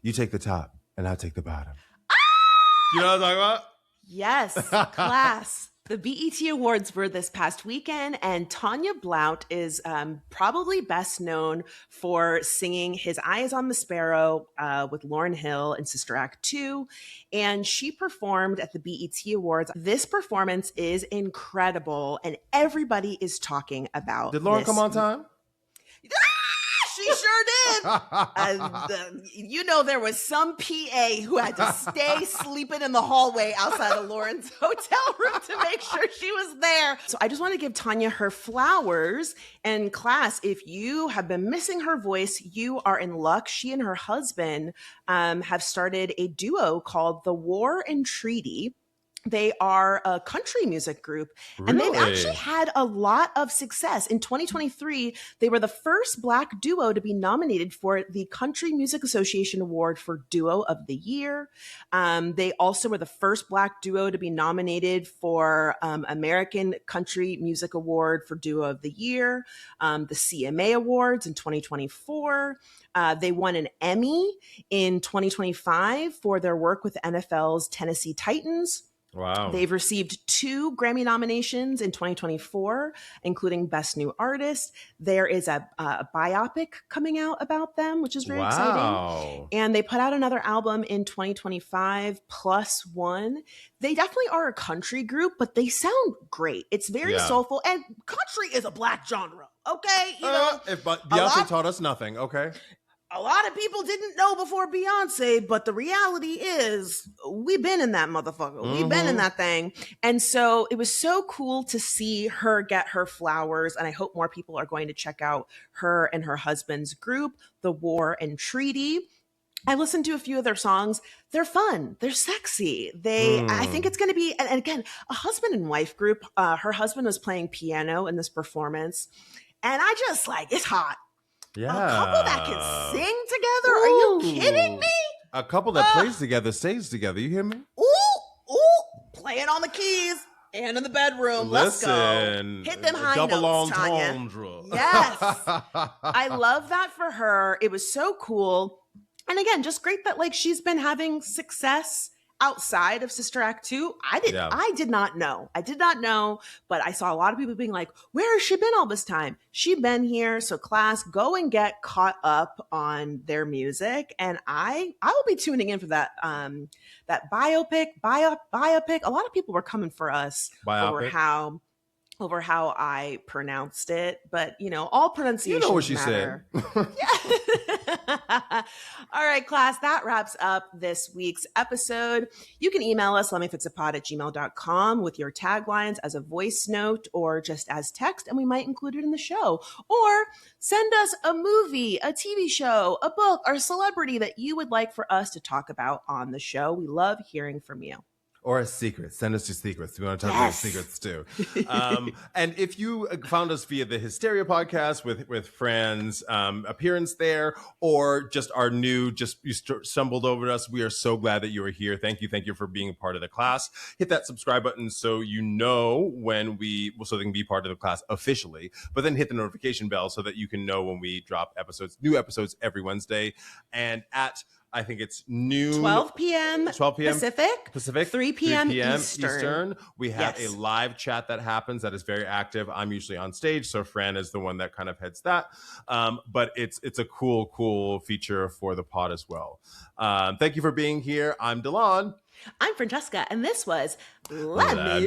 S2: You take the top and I'll take the bottom. You know what I'm talking about?
S1: Yes, class. The BET Awards were this past weekend, and Tanya Blount is probably best known for singing His Eye is on the Sparrow with Lauryn Hill in Sister Act 2. And she performed at the BET Awards. This performance is incredible, and everybody is talking about
S2: Did Lauryn come on time?
S1: She sure did. There was some PA who had to stay sleeping in the hallway outside of Lauren's hotel room to make sure she was there. So I just want to give Tanya her flowers. And class, if you have been missing her voice, you are in luck. She and her husband have started a duo called The War and Treaty. They are a country music group, and they've actually had a lot of success. In 2023, they were the first Black duo to be nominated for the Country Music Association Award for Duo of the Year. They also were the first Black duo to be nominated for American Country Music Award for Duo of the Year, the CMA Awards in 2024. They won an Emmy in 2025 for their work with NFL's Tennessee Titans.
S2: Wow.
S1: They've received 2 Grammy nominations in 2024, including Best New Artist. There is a biopic coming out about them, which is very exciting. And they put out another album in 2025, Plus One. They definitely are a country group, but they sound great. It's very soulful, and country is a Black genre. Okay,
S2: if Beyonce taught us nothing, okay.
S1: A lot of people didn't know before Beyonce, but the reality is we've been in that motherfucker. We've been in that thing. And so it was so cool to see her get her flowers. And I hope more people are going to check out her and her husband's group, The War and Treaty. I listened to a few of their songs. They're fun. They're sexy. I think it's going to be, and again, a husband and wife group. Her husband was playing piano in this performance. And I just it's hot.
S2: Yeah.
S1: A couple that can sing together. Are you kidding me?
S2: A couple that plays together, stays together. You hear me?
S1: Ooh, playing on the keys and in the bedroom. Let's go. Hit them high notes, Tanya. Yes. I love that for her. It was so cool. And again, just great that she's been having success outside of Sister Act 2. I did not know. I did not know, but I saw a lot of people being like, where has she been all this time? She's been here. So class, go and get caught up on their music. And I will be tuning in for that that biopic. A lot of people were coming for us over how I pronounced it, but all pronunciations matter. All right, class, that wraps up this week's episode. You can email us, lemmefitsapod@gmail.com with your taglines as a voice note or just as text, and we might include it in the show. Or send us a movie, a TV show, a book, or a celebrity that you would like for us to talk about on the show. We love hearing from you.
S2: Or a secret. Send us your secrets. We want to talk about secrets too. And if you found us via the Hysteria podcast with Fran's appearance there, or just our new, you stumbled over us, we are so glad that you are here. Thank you for being a part of the class. Hit that subscribe button so you know so they can be part of the class officially. But then hit the notification bell so that you can know when we drop new episodes every Wednesday. And I think it's noon.
S1: 12 p.m. Pacific, 3 p.m. Eastern.
S2: We have a live chat that happens that is very active. I'm usually on stage, so Fran is the one that kind of heads that. But it's a cool feature for the pod as well. Thank you for being here. I'm Delon.
S1: I'm Franchesca, and this was Lemme.